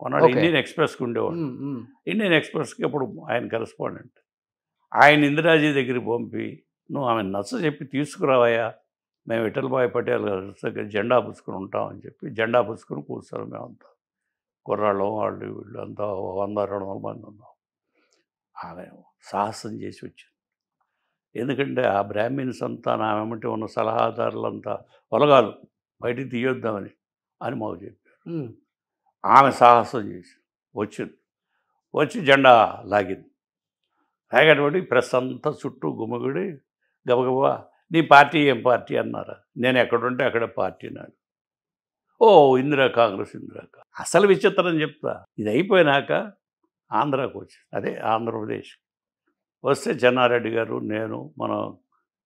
కొన్నాడు ఇండియన్ ఎక్స్ప్రెస్కి ఉండేవాడు, ఇండియన్ ఎక్స్ప్రెస్కి అప్పుడు ఆయన కరెస్పాండెంట్, ఆయన ఇందిరాజీ దగ్గరికి పంపి నువ్వు ఆమె నచ్చ చెప్పి తీసుకురావయ్యా, మేము విఠల్భాయ్ పటేల్ దగ్గర జెండా పుచ్చుకొని ఉంటామని చెప్పి జెండా పుచ్చుకొని కూర్చొని మేమంతా కుర్రాళ్ళం, వాళ్ళు వీళ్ళు అంతా 100-200 మంది ఉన్నాం. ఆమె సాహసం చేసి వచ్చింది. ఎందుకంటే ఆ బ్రాహ్మిన్స్ అంతా నా వెంబటి ఉన్న సలహాదారులంతా పొలగాలు బయటికి తీయొద్దామని అని మాకు చెప్పారు. ఆమె సాహసం చేసి వచ్చి జెండా లాగింది. లాగేటువంటి ప్రెస్ అంతా చుట్టూ గుమ్మగుడి గబగబా నీ పార్టీ ఏం పార్టీ అన్నారు. నేను ఎక్కడుంటే అక్కడ పార్టీ నాడు. ఓ ఇందిరా కాంగ్రెస్. అసలు విచిత్రం చెప్తా, ఇది అయిపోయినాక ఆంధ్రాకు వచ్చి, అదే ఆంధ్రప్రదేశ్ వస్తే చెన్నారెడ్డి గారు, నేను, మన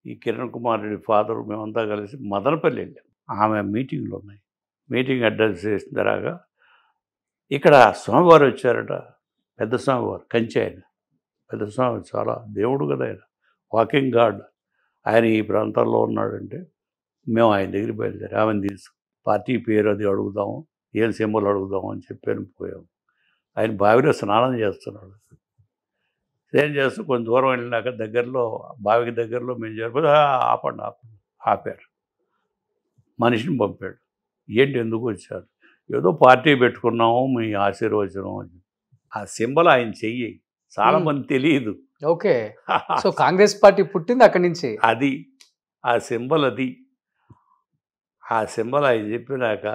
ఈ కిరణ్ కుమార్ రెడ్డి ఫాదరు, మేమంతా కలిసి మదనపల్లి వెళ్ళాం. ఆమె మీటింగ్లు ఉన్నాయి. మీటింగ్ అడ్రస్ చేసిన తర్వాత ఇక్కడ స్వామివారు వచ్చారట, పెద్ద స్వామివారు, కంచి ఆయన, పెద్ద స్వామి, చాలా దేవుడు కదా ఆయన, వాకింగ్ గాడ్, ఆయన ఈ ప్రాంతాల్లో ఉన్నాడంటే మేము ఆయన దగ్గరికి బయలుదేరి ఆమెను తీసుకు పార్టీ పేరు అది అడుగుదాము, ఏం సింబల్ అడుగుదాము అని చెప్పాను. పోయాము. ఆయన బావిలో స్నానం చేస్తున్నాడు. ఏం చేస్తూ కొంచెం దూరం వెళ్ళినాక దగ్గరలో, బావికి దగ్గరలో మేము జరిపోతే ఆపండి ఆపారు. మనిషిని పంపాడు. ఏంటి ఎందుకు వచ్చారు? ఏదో పార్టీ పెట్టుకున్నాము, మీ ఆశీర్వచనం అని. ఆ సింబల్ ఆయన చెయ్యి చాలా మంది తెలియదు. ఓకే, సో కాంగ్రెస్ పార్టీ పుట్టింది అక్కడి నుంచి. అది ఆ సింబల్, అది ఆ సింబల్ ఆయన చెప్పినాక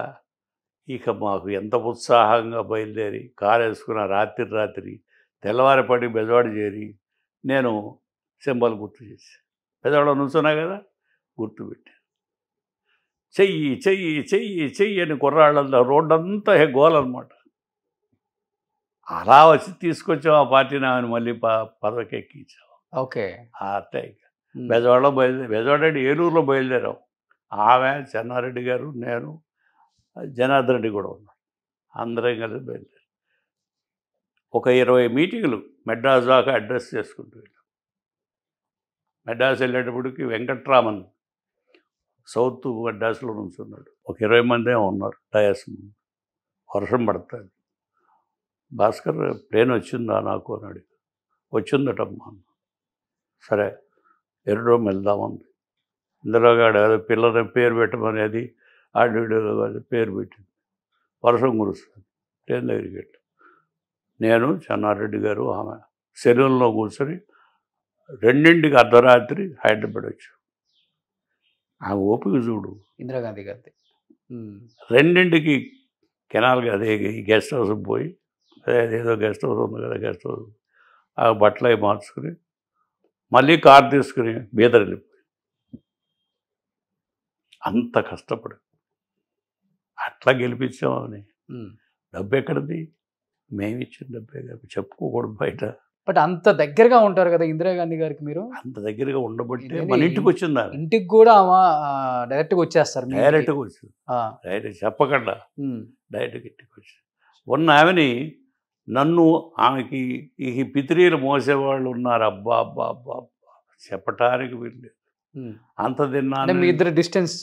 ఇక మాకు ఎంత ఉత్సాహంగా బయలుదేరి కారు వేసుకున్న రాత్రి తెల్లవారిపాటి బెజవాడ చేరి నేను సింబల్ గుర్తు చేసి బెజవాడ నుంచున్నా కదా, గుర్తుపెట్టి చెయ్యి చెయ్యి చెయ్యి చెయ్యి అని కుర్రాళ్ళంతా రోడ్డంతా గోలన్నమాట. అలా వచ్చి తీసుకొచ్చాం ఆ పార్టీని, ఆమెను మళ్ళీ పదవికి ఎక్కించాం. ఓకే, అట్లా ఇక బెజవాడలో బెజవాడ ఏలూరులో బయలుదేరాం. ఆమె, చెన్నారెడ్డి గారు, నేను, జనార్దన్ రెడ్డి కూడా ఉన్నాడు, అందరం కలిసి బయలుదేరాం. ఒక 20 మీటింగులు మెడ్రాస్ దాకా అడ్రస్ చేసుకుంటూ వెళ్ళాం. మెడ్రాస్ వెళ్ళేటప్పటికి వెంకట్రామన్ సౌత్ మెడ్రాస్లో నుంచున్నాడు. ఒక 20 మంది ఉన్నారు డయాస్ ముందు. వర్షం పడుతుంది. భాస్కర్ ప్లేన్ వచ్చిందా నాకు అని అడిగి, వచ్చిందటమ్మా. సరే ఎర్రడోమ్ వెళ్దామంది. ఇందులోగాడు ఏదో పిల్లల పేరు పెట్టమనేది ఆడిడు పేరు పెట్టింది. వర్షం కురుస్తుంది. ట్రైన్ దగ్గరికి వెళ్ళి నేను, చెన్నారెడ్డి గారు, ఆమె సెలూన్లో కూర్చొని 2ంటికి అర్ధరాత్రి హైదరాబాద్ వచ్చాం. ఆమె ఓపిక చూడు. ఇందిరాగాంధీ గారి 2ంటికి కెనాల్కి అదే గెస్ట్ హౌస్కి పోయి, అదేదో గెస్ట్ హౌస్ ఉంది కదా, గెస్ట్ హౌస్ ఆ బట్టలు అవి మార్చుకుని మళ్ళీ కారు తీసుకుని బీదర్ వెళ్ళిపోయి, అంత కష్టపడి అట్లా గెలిపించామని. డబ్బు ఎక్కడిది? మేము ఇచ్చిన డబ్బే కదా, చెప్పుకోకూడదు బయట. బట్ అంత దగ్గరగా ఉంటారు కదా ఇందిరాగాంధీ గారికి మీరు. అంత దగ్గరగా ఉండబట్టే మన ఇంటికి వచ్చింది. ఇంటికి కూడా డైరెక్ట్గా వచ్చేస్తారు. డైరెక్ట్గా వచ్చింది, డైరెక్ట్ చెప్పకుండా డైరెక్ట్గా ఇంటికి వచ్చి ఉన్న ఆమెని నన్ను ఆమెకి ఈ పితిరీలు మోసేవాళ్ళు ఉన్నారు. అబ్బా అబ్బా అబ్బా అబ్బా చెప్పటానికి వీళ్ళు. అంత అంటే తిన్నాను, మీ ఇద్దరు డిస్టెన్స్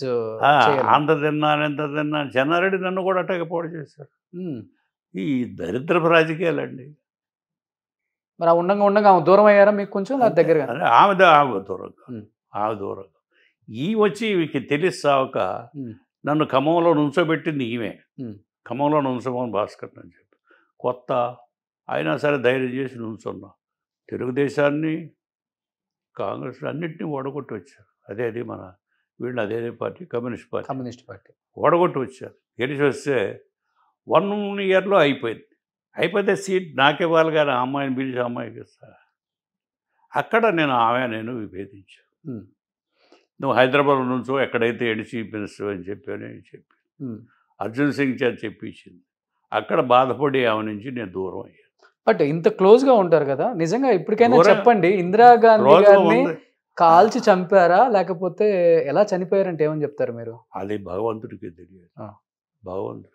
అంత తిన్నాను, ఎంత తిన్నాను. చెన్నారెడ్డి నన్ను కూడా అట్టగా పాడు చేశారు. ఈ దరిద్రపు రాజకీయాలండి. మరి ఆ ఉండగా ఆమె దూరం అయ్యారా మీకు కొంచెం దగ్గరగా? ఆమె దూరంగా, ఆమె దూరంగా. ఈ వచ్చి వీకి తెలిసాక నన్ను ఖమ్మంలో నుంచోబెట్టింది ఈమె. ఖమ్మంలో నుంచోమని భాస్కర్ అని చెప్పి కొత్త అయినా సరే ధైర్యం చేసి నుంచున్నా. తెలుగుదేశాన్ని, కాంగ్రెస్ అన్నింటినీ ఓడగొట్టి వచ్చారు. అది మన వీళ్ళు అదే పార్టీ, కమ్యూనిస్ట్ పార్టీ ఓడగొట్టి వచ్చారు. గెలిచి వస్తే 1 ఇయర్లో అయిపోతే సీట్ నాకివ్వాలి కానీ ఆ అమ్మాయిని పిలిచి అమ్మాయికి ఇస్తా. అక్కడ నేను విభేదించాను. నువ్వు హైదరాబాద్ నుంచో ఎక్కడైతే చీఫ్ మినిస్టర్ అని చెప్పి అర్జున్ సింగ్ చేత చెప్పించింది. అక్కడ బాధపడి ఆమె నుంచి నేను దూరం అయ్యాను. బట్ ఇంత క్లోజ్గా ఉంటారు కదా, నిజంగా ఇప్పటికైనా చెప్పండి, ఇందిరాగాంధీ గారిని కాల్చి చంపారా లేకపోతే ఎలా చనిపోయారంటే ఏమని చెప్తారు మీరు? అది భగవంతుడికి తెలియదు. భగవంతుడికి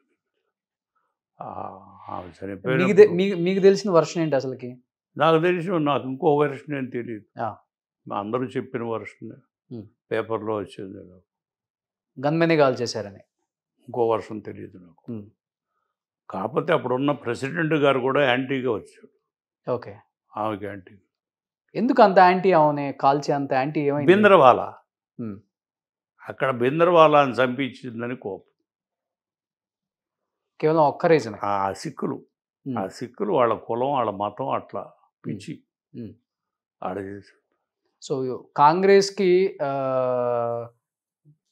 చనిపోయి మీకు తెలిసిన వర్షన్ ఏంటి అసలుకి? నాకు ఇంకో వర్షన్ ఏం తెలియదు. అందరూ చెప్పిన వర్షన్ పేపర్లో వచ్చింది. గన్మెనే కాల్ చేశారని ఇంకో వర్షన్ తెలియదు నాకు. కాకపోతే అప్పుడున్న ప్రెసిడెంట్ గారు కూడా యాంటీగా వచ్చాడు. ఓకే, ఆమెకి యాంటీ. ఎందుకు అంత యాంటీ? ఆమె కాల్చి అంత యాంటీ ఏమైంది? బింద్రవాలా, అక్కడ బింద్రవాలాని చంపించిందని కోపం. కేవలం ఒక్క రీజన్. ఆ సిక్కులు వాళ్ళ కులం, వాళ్ళ మతం అట్లా పిచ్చి ఆడ చేశారు. సో కాంగ్రెస్కి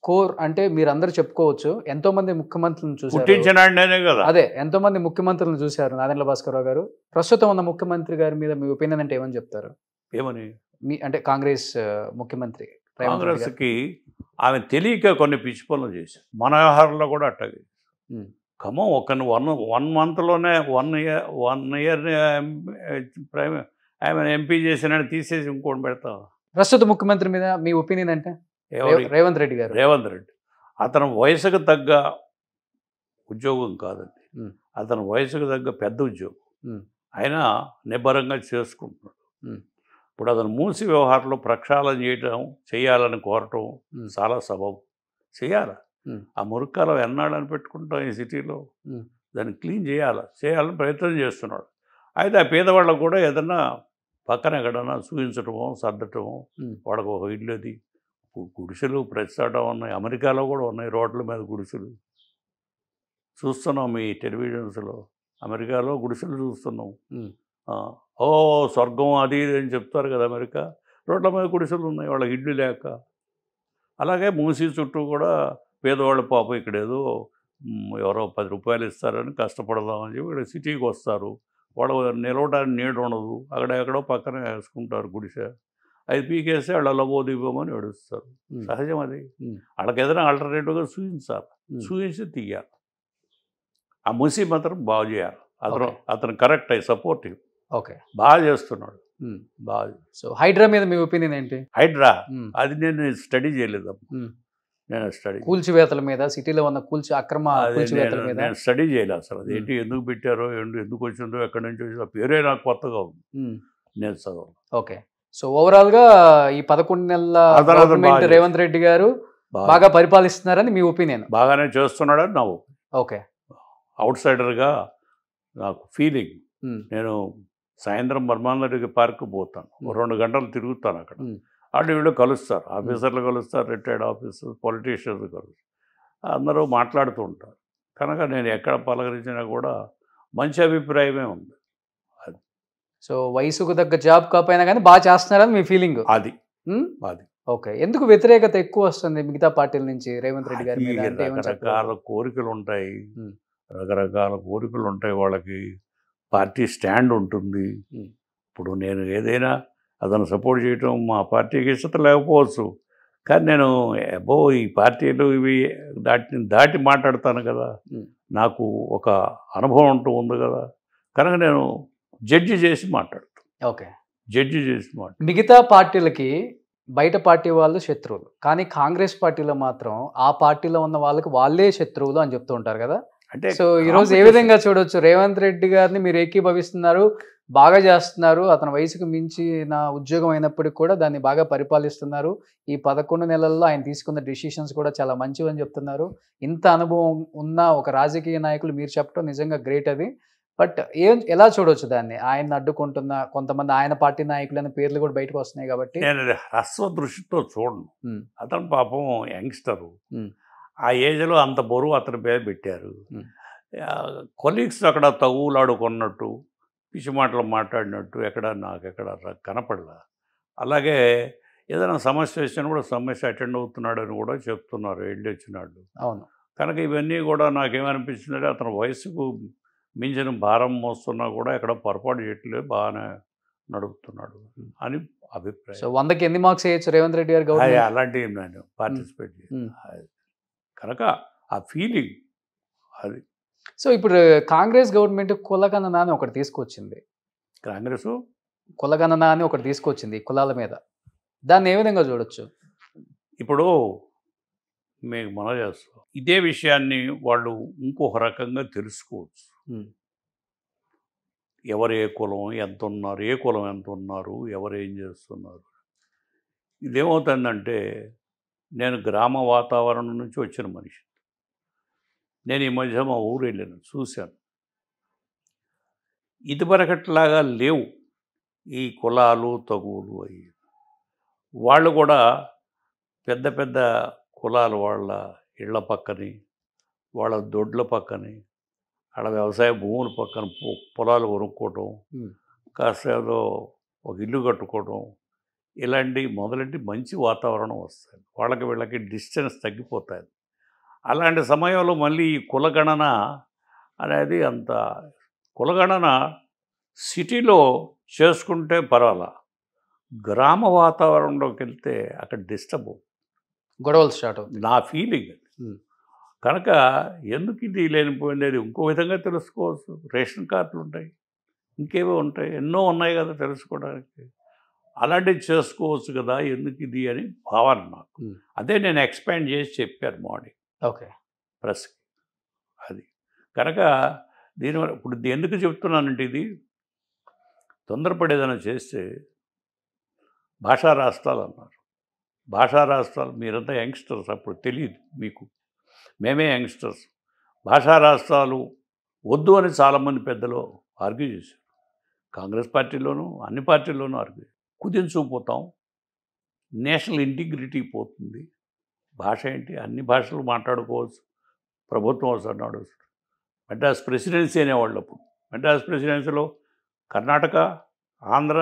కోర్ అంటే మీరందరూ చెప్పుకోవచ్చు, ఎంతో మంది ముఖ్యమంత్రులను చూసారు. అదే ఎంతో మంది ముఖ్యమంత్రులను చూశారు నాదెండ్ల భాస్కరరావు గారు. ప్రస్తుతం ఉన్న ముఖ్యమంత్రి గారి మీద మీ ఒపీనియన్ అంటే ఏమని చెప్తారు? ఏమని అంటే కాంగ్రెస్ ముఖ్యమంత్రి కాంగ్రెస్కి ఆమె తెలియక కొన్ని పిచ్చి పనులు చేశారు. మన వ్యవహారంలో కూడా అట్టగే. ఖమ్మం వన్ మంత్లోనే 1 ఇయర్ ఆమె ఎంపీ చేసినట్టు తీసేసి ఇంకోటి పెడతాం. ప్రస్తుత ముఖ్యమంత్రి మీద మీ ఒపీనియన్ అంటే? రేవంత్ రెడ్డి గారు. అతను వయసుకు తగ్గ ఉద్యోగం కాదండి, అతను వయసుకు తగ్గ పెద్ద ఉద్యోగం. అయినా నిబ్బరంగా చేసుకుంటున్నాడు. ఇప్పుడు అతను మూసి వ్యవహారంలో ప్రక్షాళన చేయాలని కోరటం చాలా సబబు. చేయాలి. ఆ మురుక్కాలం ఎన్నాళ్ళని పెట్టుకుంటాం ఈ సిటీలో, దాన్ని క్లీన్ చేయాలని ప్రయత్నం చేస్తున్నాడు. అయితే ఆ పేదవాళ్ళకు కూడా ఏదన్నా పక్కన ఎక్కడన్నా చూపించటమో సర్దటమో, వాడికి ఒక ఇల్లుది గుడిసెలు ప్రతిసాటం ఉన్నాయి. అమెరికాలో కూడా ఉన్నాయి రోడ్ల మీద గుడిసెలు చూస్తున్నాం. మీ టెలివిజన్స్లో అమెరికాలో గుడిసెలు చూస్తున్నాం. స్వర్గం అది ఇది అని చెప్తారు కదా అమెరికా. రోడ్ల మీద గుడిసెలు ఉన్నాయి వాళ్ళకి ఇల్లు లేక. అలాగే మూసీ చుట్టూ కూడా పేదవాళ్ళ పాపం ఇక్కడ ఏదో ఎవరో 10 రూపాయలు ఇస్తారని కష్టపడదామని చెప్పి ఇక్కడ సిటీకి వస్తారు. వాళ్ళు నిలవడానికి నీడ ఉండదు, అక్కడెక్కడో పక్కన వేసుకుంటారు గుడిసె. అది పీకేస్తే వాళ్ళు లబోదివ్వమని ఏడుస్తారు. సహజం అది. వాళ్ళకి ఏదైనా ఆల్టర్నేటివ్గా చూపించి తీయాలి. ఆ మూసీ మాత్రం బాగు చేయాలి. అతను కరెక్ట్ సపోర్టివ్. ఓకే, బాగా చేస్తున్నాడు. బాగా. సో హైడ్రా మీద మీ ఒపీనియన్ ఏంటి? హైడ్రా అది నేను స్టడీ చేయలేదు. కూల్చివేతల మీద, సిటీలో ఉన్న అక్రమ కూల్చివేతల మీద నేను స్టడీ చేయలేదు అసలు. అది ఏంటి, ఎందుకు పెట్టారో, ఎందుకు వచ్చిందో, ఎక్కడి నుంచి వచ్చిందో, పేరే నాకు కొత్తగా ఉంది. నేను చదవాలి. ఓకే, సో ఓవరాల్ గా ఈ 11 నెలల గవర్నమెంట్ రేవంత్ రెడ్డి గారు బాగా పరిపాలిస్తున్నారని మీ ఒపీనియన్? బాగానే చేస్తున్నాడని నా ఒపీనియన్. ఓకే, అవుట్ సైడర్గా నాకు ఫీలింగ్. నేను సాయంత్రం బర్మాందరెడ్డి పార్క్ పోతాను, 2 గంటలు తిరుగుతాను. అక్కడ వీళ్ళు కలుస్తారు, ఆఫీసర్లు కలుస్తారు, రిటైర్డ్ ఆఫీసర్స్, పొలిటీషియన్స్ కలుస్తారు, అందరూ మాట్లాడుతూ ఉంటారు. కనుక నేను ఎక్కడ పలకరించినా కూడా మంచి అభిప్రాయమే ఉంది. అది సో వయసుకు తగ్గ జాబ్ కాకపోయినా కానీ బాగా చేస్తున్నారని మీ ఫీలింగ్? అది. ఓకే, ఎందుకు వ్యతిరేకత ఎక్కువ వస్తుంది మిగతా పార్టీల నుంచి రేవంత్ రెడ్డి గారి మీద? రకరకాల కోరికలు ఉంటాయి, వాళ్ళకి పార్టీ స్టాండ్ ఉంటుంది. ఇప్పుడు నేను ఏదైనా అతను సపోర్ట్ చేయటం మా పార్టీకి ఇష్టత లేకపోవచ్చు, కానీ నేను ఈ పార్టీలు ఇవి దాటి మాట్లాడతాను కదా, నాకు ఒక అనుభవం ఉంది కదా, కనుక నేను జడ్జి చేసి మాట్లాడతాను. ఓకే, జడ్జి చేసి మిగతా పార్టీలకి బయట పార్టీ వాళ్ళు శత్రువులు, కానీ కాంగ్రెస్ పార్టీలో మాత్రం ఆ పార్టీలో ఉన్న వాళ్ళకి వాళ్ళే శత్రువులు అని చెప్తూ ఉంటారు కదా, అంటే సో ఈరోజు ఏ విధంగా చూడొచ్చు? రేవంత్ రెడ్డి గారిని మీరు ఏకీభవిస్తున్నారు, బాగా చేస్తున్నారు, అతని వయసుకు మించి నా ఉద్యోగం అయినప్పటికీ కూడా దాన్ని బాగా పరిపాలిస్తున్నారు, ఈ 11 నెలల్లో ఆయన తీసుకున్న డిసిషన్స్ కూడా చాలా మంచివని చెప్తున్నారు. ఇంత అనుభవం ఉన్న ఒక రాజకీయ నాయకులు మీరు చెప్పడం నిజంగా గ్రేట్ అది. బట్ ఎలా చూడొచ్చు దాన్ని? ఆయన అడ్డుకుంటున్న కొంతమంది ఆయన పార్టీ నాయకులైన పేర్లు కూడా బయటకు వస్తున్నాయి కాబట్టి. నేను హ్రస్వ దృష్టితో చూడను. అతను పాపం యంగ్స్టరు, ఆ ఏజ్లో అంత బరువు అతని పేరు పెట్టారు. కొలీగ్స్ అక్కడ తగులాడుకున్నట్టు పిచ్చి మాటలు మాట్లాడినట్టు నాకెక్కడ కనపడలా. అలాగే ఏదైనా సమస్య వచ్చినా సమస్య అటెండ్ అవుతున్నాడని కూడా చెప్తున్నారు వెళ్ళి వచ్చినాడు. అవును. కనుక ఇవన్నీ కూడా నాకేమనిపించిందంటే అతని వయసుకు మించిన భారం మోస్తున్నా కూడా ఎక్కడ పొరపాటు చేయట్లేదు, బాగానే నడుపుతున్నాడు అని అభిప్రాయం. సో 100కి ఎన్ని మార్క్స్ వేయచ్చు రేవంత్ రెడ్డి గారు? అలాంటివి నేను పార్టిసిపేట్ చేయాలి కనుక ఆ ఫీలింగ్ అది. సో ఇప్పుడు కాంగ్రెస్ గవర్నమెంట్ కులగణన అని ఒకటి తీసుకొచ్చింది. కాంగ్రెస్ కులగణన అని ఒకటి తీసుకొచ్చింది కులాల మీద. దాన్ని ఏ విధంగా చూడొచ్చు? ఇప్పుడు మీకు మనం చేస్తాం ఇదే విషయాన్ని వాళ్ళు ఇంకొక రకంగా తెలుసుకోవచ్చు. ఎవరు ఏ కులం ఎంత ఉన్నారు, ఏ కులం ఎంత ఉన్నారు, ఎవరు ఏం చేస్తున్నారు. ఇదేమవుతుందంటే నేను గ్రామ వాతావరణం నుంచి వచ్చిన మనిషి. నేను ఈ మధ్య మా ఊరు వెళ్ళాను, చూశాను. ఇదివరకట్లాగా లేవు ఈ కులాలు తగువులు అవి. వాళ్ళు కూడా పెద్ద పెద్ద కులాలు వాళ్ళ ఇళ్ల పక్కని, వాళ్ళ దొడ్ల పక్కని, వాళ్ళ వ్యవసాయ భూముల పక్కన పొలాలు కొనుక్కోవటం, కాస్త ఏదో ఒక ఇల్లు కట్టుకోవటం, ఇలాంటి మొదలెట్టి మంచి వాతావరణం వస్తుంది. వాళ్ళకి వీళ్ళకి డిస్టెన్స్ తగ్గిపోతాయి. అలాంటి సమయంలో మళ్ళీ ఈ కులగణన అనేది అంత కులగణన సిటీలో చేసుకుంటే పర్వాలా, గ్రామ వాతావరణంలోకి వెళ్తే అక్కడ డిస్టర్బ్ గొడవలు స్టార్ట్ అవుతాయి నా ఫీలింగ్. కనుక ఎందుకు ఇది లేనిపోయింది ఇంకో విధంగా తెలుసుకోవచ్చు. రేషన్ కార్డులు ఉంటాయి, ఇంకేవో ఉంటాయి, ఎన్నో ఉన్నాయి కదా తెలుసుకోవడానికి. అలాంటివి చేసుకోవచ్చు కదా, ఎందుకు ఇది అని భావన నాకు. అదే నేను ఎక్స్పాండ్ చేసి చెప్పాను మార్నింగ్ ప్రెస్కి. అది కనుక దీనివల్ల ఇప్పుడు ఎందుకు చెప్తున్నానంటే ఇది తొందరపడి ఏదైనా చేస్తే భాషా రాష్ట్రాలు అన్నారు. భాషా రాష్ట్రాలు మీరంతా యంగ్స్టర్స్, అప్పుడు తెలియదు మీకు, మేమే యంగ్స్టర్స్. భాషా రాష్ట్రాలు వద్దు అని చాలామంది పెద్దలు ఆర్గ్యూ చేశారు. కాంగ్రెస్ పార్టీలోనూ అన్ని పార్టీల్లోనూ ఆర్గ్యూ. కుదించుకుపోతాం, నేషనల్ ఇంటిగ్రిటీ పోతుంది. భాష ఏంటి, అన్ని భాషలు మాట్లాడుకోవచ్చు, ప్రభుత్వం అవసరం నడుస్తుంది. మెడ్రాస్ ప్రెసిడెన్సీ అనేవాళ్ళు అప్పుడు. మెడ్రాస్ ప్రెసిడెన్సీలో కర్ణాటక, ఆంధ్ర,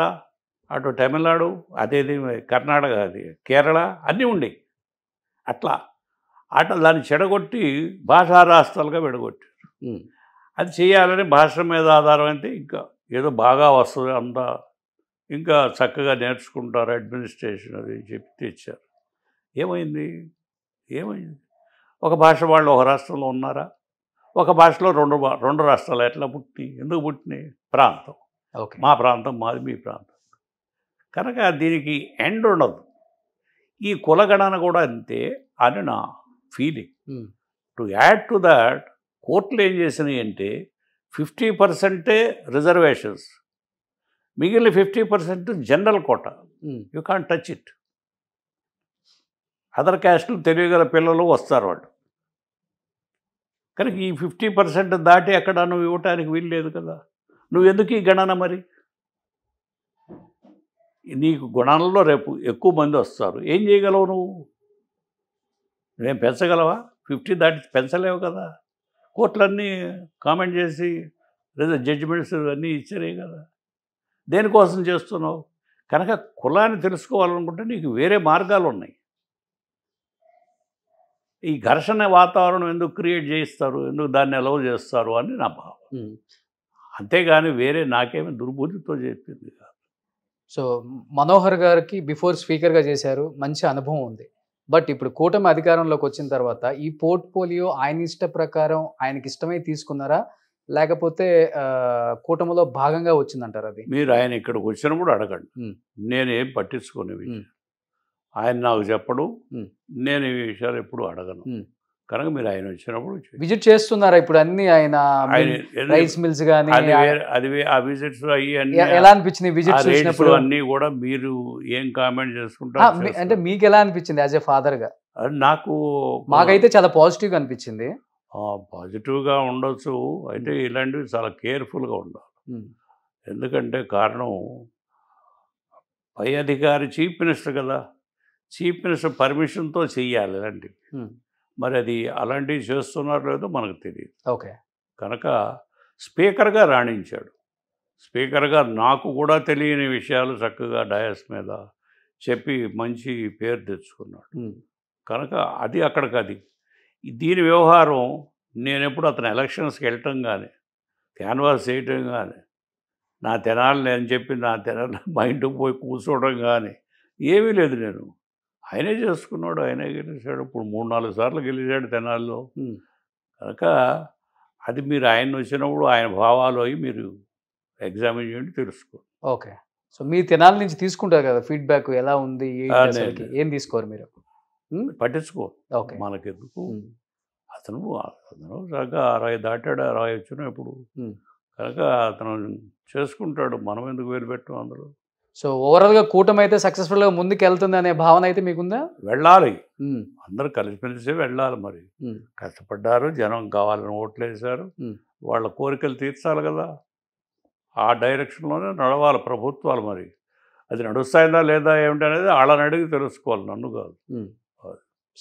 అటు తమిళనాడు, అదేది కర్ణాటక, అది కేరళ అన్నీ ఉండేవి. అట్లా దాన్ని చెడగొట్టి భాషా రాష్ట్రాలుగా విడగొట్టారు. అది చేయాలని భాష మీద ఆధారం అయితే ఇంకా ఏదో బాగా వస్తుంది, అంతా ఇంకా చక్కగా నేర్చుకుంటారు అడ్మినిస్ట్రేషన్ అది చెప్పి తెచ్చారు. ఏమైంది? ఒక భాష వాళ్ళు ఒక రాష్ట్రంలో ఉన్నారా? ఒక భాషలో రెండు రాష్ట్రాలు ఎట్లా పుట్టినాయి? ఎందుకు పుట్టినాయి? ప్రాంతం. మా ప్రాంతం మాది, మీ ప్రాంతం. కనుక దీనికి ఎండ్ ఉండదు. ఈ కులగణన కూడా అంతే అని నా feeling. To add to that కోర్టులు ఏం చేసినాయి అంటే 50% రిజర్వేషన్స్, మిగిలిన 50% general quota. You can't touch it. Other క్యాస్టులు తెలియగల పిల్లలు వస్తారు వాళ్ళు. కనుక ఈ 50% దాటి ఎక్కడ నువ్వు ఇవ్వటానికి వీలు లేదు కదా. నువ్వెందుకు ఈ గణన మరి? నీకు గుణాలలో రేపు ఎక్కువ మంది వస్తారు, ఏం చేయగలవు నువ్వు? నువ్వేం పెంచగలవా? 50 దాటి పెంచలేవు కదా. కోర్టులన్నీ కామెంట్ చేసి జడ్జిమెంట్స్ అన్నీ ఇచ్చారే కదా. దేనికోసం చేస్తున్నావు? కనుక కులాన్ని తెలుసుకోవాలనుకుంటే నీకు వేరే మార్గాలు ఉన్నాయి. ఈ ఘర్షణ వాతావరణం ఎందుకు క్రియేట్ చేయిస్తారు, ఎందుకు దాన్ని అలౌ చేస్తారు అని నా భావం. అంతేగాని వేరే నాకేమీ దుర్బుద్ధితో చెప్పింది కాదు. సో మనోహర్ గారికి బిఫోర్ స్పీకర్గా చేశారు, మంచి అనుభవం ఉంది. బట్ ఇప్పుడు కూటమి అధికారంలోకి వచ్చిన తర్వాత ఈ పోర్ట్ఫోలియో ఆయన ఇష్ట ప్రకారం ఆయనకి ఇష్టమై తీసుకున్నారా, లేకపోతే కూటమిలో భాగంగా వచ్చిందంటారు? అది మీరు ఆయన ఇక్కడికి వచ్చినప్పుడు అడగండి, నేనేం పట్టించుకునేవి. ఆయన నాకు చెప్పడు, నేను ఈ విషయాలు ఎప్పుడు అడగను. కనుక మీరు ఆయన వచ్చినప్పుడు విజిట్ చేస్తున్నారా ఇప్పుడు అన్ని ఆయన రైస్ మిల్స్ కానీ ఆ విజిట్స్ అయ్యి అన్ని ఎలా అనిపించింది విజిట్ చూసినప్పుడు అన్నీ కూడా మీరు ఏం కామెంట్ చేసుకుంటారు అంటే మీకు ఎలా అనిపించింది యాజ్ ఎ ఫాదర్ గా? నాకు మాకైతే చాలా పాజిటివ్ గా అనిపించింది. పాజిటివ్గా ఉండొచ్చు, అయితే ఇలాంటివి చాలా కేర్ఫుల్గా ఉండాలి. ఎందుకంటే కారణం పై అధికారి చీఫ్ మినిస్టర్ కదా, చీఫ్ మినిస్టర్ పర్మిషన్తో చెయ్యాలి ఇలాంటివి. మరి అది అలాంటివి చేస్తున్నారో లేదో మనకు తెలియదు. ఓకే, కనుక స్పీకర్గా రాణించాడు. స్పీకర్గా నాకు కూడా తెలియని విషయాలు చక్కగా డయాస్ మీద చెప్పి మంచి పేరు తెచ్చుకున్నాడు. కనుక అది అక్కడికి అది దీని వ్యవహారం నేను ఎప్పుడు అతను ఎలక్షన్స్కి వెళ్ళటం కానీ క్యాన్వాస్ చేయటం కానీ నా తెనాలి నేను చెప్పి నా తెనాలి మా ఇంటికి పోయి కూర్చోవడం కానీ ఏమీ లేదు. నేను ఆయనే చేసుకున్నాడు, ఆయనే గెలిచాడు. ఇప్పుడు 3-4 సార్లు గెలిచాడు తెనాలిలో. కనుక అది మీరు ఆయన వచ్చినప్పుడు ఆయన భావాలు అవి మీరు ఎగ్జామిన్ చేయండి, తెలుసుకోండి. ఓకే, సో మీ తెనాలి నుంచి తీసుకుంటారు కదా ఫీడ్బ్యాక్, ఎలా ఉంది ఏం తీసుకోరు మీరు? పట్టించుకో, ఓకే, మనకెందుకు. అతను చక్కగా 60 దాటాడు, 60 వచ్చినా ఇప్పుడు. కనుక అతను చేసుకుంటాడు, మనం ఎందుకు వేలు పెట్టాం అందులో. సో ఓవరాల్గా కూటమి అయితే సక్సెస్ఫుల్గా ముందుకు వెళ్తుంది అనే భావన అయితే మీకుందా? వెళ్ళాలి, అందరూ కలిసిమెలిసి వెళ్ళాలి. మరి కష్టపడ్డారు, జనం కావాలని ఓట్లు వేశారు, వాళ్ళ కోరికలు తీర్చాలి కదా. ఆ డైరెక్షన్లోనే నడవాలి ప్రభుత్వాలు. మరి అది నడుస్తాయిందా లేదా ఏమిటనేది వాళ్ళని అడిగి తెలుసుకోవాలి, నన్ను కాదు.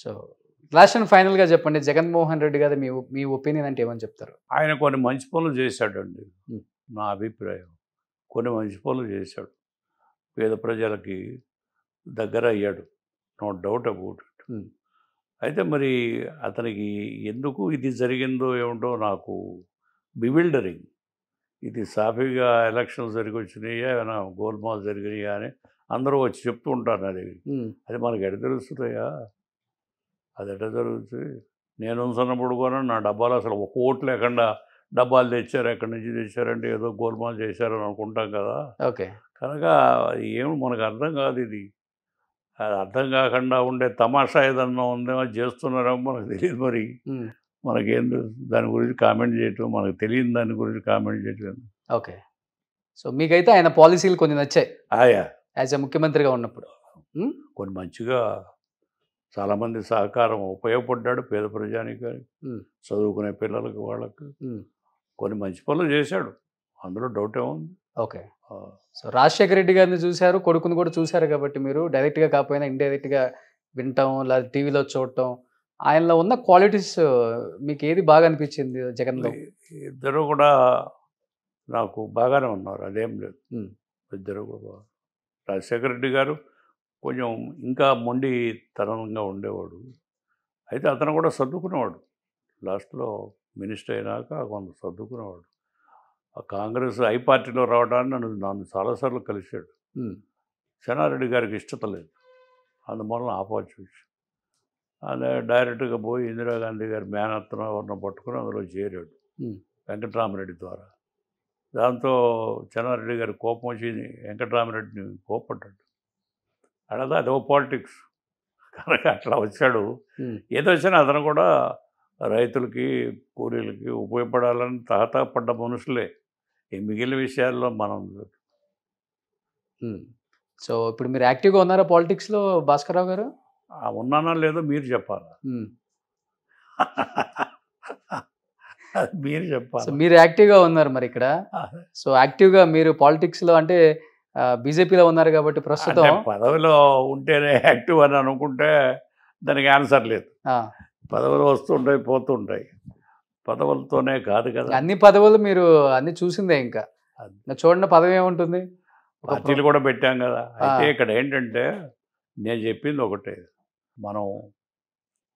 సో లాస్ట్ అండ్ ఫైనల్గా చెప్పండి, జగన్మోహన్ రెడ్డి గారు మీ ఒపీనియన్ అంటే ఏమని చెప్తారు? ఆయన కొన్ని మంచి పనులు చేశాడండి, నా అభిప్రాయం. కొన్ని మంచి పనులు చేశాడు, పేద ప్రజలకి దగ్గర అయ్యాడు, నో డౌట్ అబౌట్ ఇట్. అయితే మరి అతనికి ఎందుకు ఇది జరిగిందో ఏమిటో నాకు బివిల్డరింగ్. ఇది సాఫీగా ఎలక్షన్స్ జరిగి వచ్చినాయా, ఏమైనా గోల్మాల్ జరిగినాయా అని అందరూ వచ్చి చెప్తూ ఉంటారు. అది మనకి ఎడ తెలుస్తుందయ్యా, అది ఎట జరుగుతుంది. నేను ఉన్నప్పుడు కూడా నా డబ్బాలు అసలు ఒక ఓటు లేకుండా డబ్బాలు తెచ్చారు, ఎక్కడి నుంచి తెచ్చారంటే ఏదో గోల్మాల్ చేశారని అనుకుంటాం కదా. ఓకే, కనుక ఏమి మనకు అర్థం కాదు. ఇది అది అర్థం కాకుండా ఉండే తమాషా ఏదన్నా ఉందేమో చేస్తున్నారేమో మనకు తెలియదు. మరి మనకేం దాని గురించి కామెంట్ చేయటం, మనకు తెలియని దాని గురించి కామెంట్ చేయటం. ఓకే, సో మీకైతే ఆయన పాలసీలు కొన్ని నచ్చాయి యాజ్ ఎ ముఖ్యమంత్రిగా ఉన్నప్పుడు? కొన్ని మంచిగా చాలామంది సహకారం ఉపయోగపడ్డాడు పేద ప్రజానికి, చదువుకునే పిల్లలకి, వాళ్ళకి కొన్ని మంచి పనులు చేశాడు, అందులో డౌట్ ఏముంది. ఓకే, సో రాజశేఖర రెడ్డి గారిని చూశారు, కొడుకుని కూడా చూశారు కాబట్టి మీరు డైరెక్ట్గా కాకపోయినా ఇండైరెక్ట్గా వినటం లేదా టీవీలో చూడటం, ఆయనలో ఉన్న క్వాలిటీస్ మీకు ఏది బాగా అనిపించింది జగన్లో? ఇద్దరు కూడా నాకు బాగానే ఉన్నారు, అదేం లేదు. ఇద్దరు కూడా. రాజశేఖర రెడ్డి గారు కొంచెం ఇంకా మొండితనంగా ఉండేవాడు, అయితే అతను కూడా సర్దుకునేవాడు. లాస్ట్లో మినిస్టర్ అయినాక కొంత సర్దుకునేవాడు. ఆ కాంగ్రెస్ ఐ పార్టీలో రావడాన్ని నన్ను చాలాసార్లు కలిశాడు. చెన్నారెడ్డి గారికి ఇష్టత లేదు, అందువలన ఆపోజిట్. అదే డైరెక్ట్గా పోయి ఇందిరాగాంధీ గారి మేనత్తను ఎవరిని పట్టుకుని అందులో చేరాడు వెంకటరామరెడ్డి ద్వారా. దాంతో చెన్నారెడ్డి గారి కోపం వచ్చి వెంకటరామరెడ్డిని కోపడ్డాడు. అడదా అదో పాలిటిక్స్. కనుక అట్లా వచ్చాడు. ఏదో వచ్చినా అతను కూడా రైతులకి, కూలీలకి ఉపయోగపడాలని తహతపడ్డ మనుషులే. ఈ మిగిలిన విషయాల్లో మనం. సో ఇప్పుడు మీరు యాక్టివ్గా ఉన్నారా పాలిటిక్స్లో భాస్కర్రావు గారు? ఉన్నానా లేదో మీరు చెప్పాలా, మీరు చెప్పాలి. మీరు యాక్టివ్గా ఉన్నారు మరి ఇక్కడ. సో యాక్టివ్గా మీరు పాలిటిక్స్లో అంటే బీజేపీలో ఉన్నారు కాబట్టి ప్రస్తుతం పదవిలో ఉంటేనే యాక్టివ్ అని అనుకుంటే దానికి ఆన్సర్ లేదు. పదవులు వస్తుంటాయి, పోతుంటాయి, పదవులతోనే కాదు కదా. అన్ని పదవులు మీరు అన్ని చూసిందే. ఇంకా చూడండి పదవి ఏముంటుంది, పార్టీలు కూడా పెట్టాం కదా. అయితే ఇక్కడ ఏంటంటే నేను చెప్పింది ఒకటే, మనం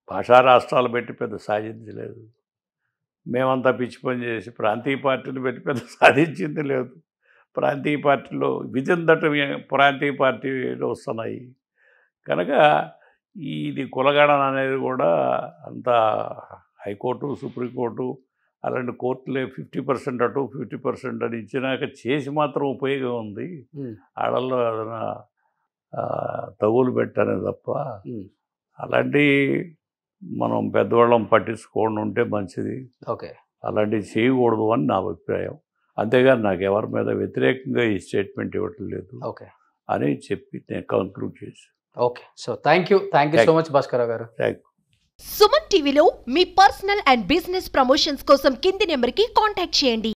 భాషా రాష్ట్రాలు పెట్టి పెద్ద సాధించలేదు. మేమంతా పిచ్చి పని చేసి ప్రాంతీయ పార్టీలు పెట్టి పెద్ద సాధించింది లేదు. ప్రాంతీయ పార్టీలో విదిన్ దట్ ప్రాంతీయ పార్టీలు వస్తున్నాయి. కనుక ఇది కులగణన అనేది కూడా అంత హైకోర్టు, సుప్రీంకోర్టు అలాంటి కోర్టులే 50% అటు 50% అని ఇచ్చినాక చేసి మాత్రం ఉపయోగం ఉంది. ఆడల్లో ఏదైనా తగులు పెట్టానే తప్ప అలాంటి మనం పెద్దవాళ్ళం పట్టించుకోండి ఉంటే మంచిది, ఓకే. అలాంటివి చేయకూడదు అని నా అభిప్రాయం. అంతేగాని నాకు ఎవరి మీద వ్యతిరేకంగా ఈ స్టేట్మెంట్ ఇవ్వటం లేదు ఓకే అని చెప్పి నేను కంక్లూడ్ చేసి. Okay. So thank you so much Bhaskararao గారు. Thank you. సుమన్ టీవీలో మీ పర్సనల్ అండ్ బిజినెస్ ప్రమోషన్స్ కోసం కింది నెంబర్కి కాంటాక్ట్ చేయండి.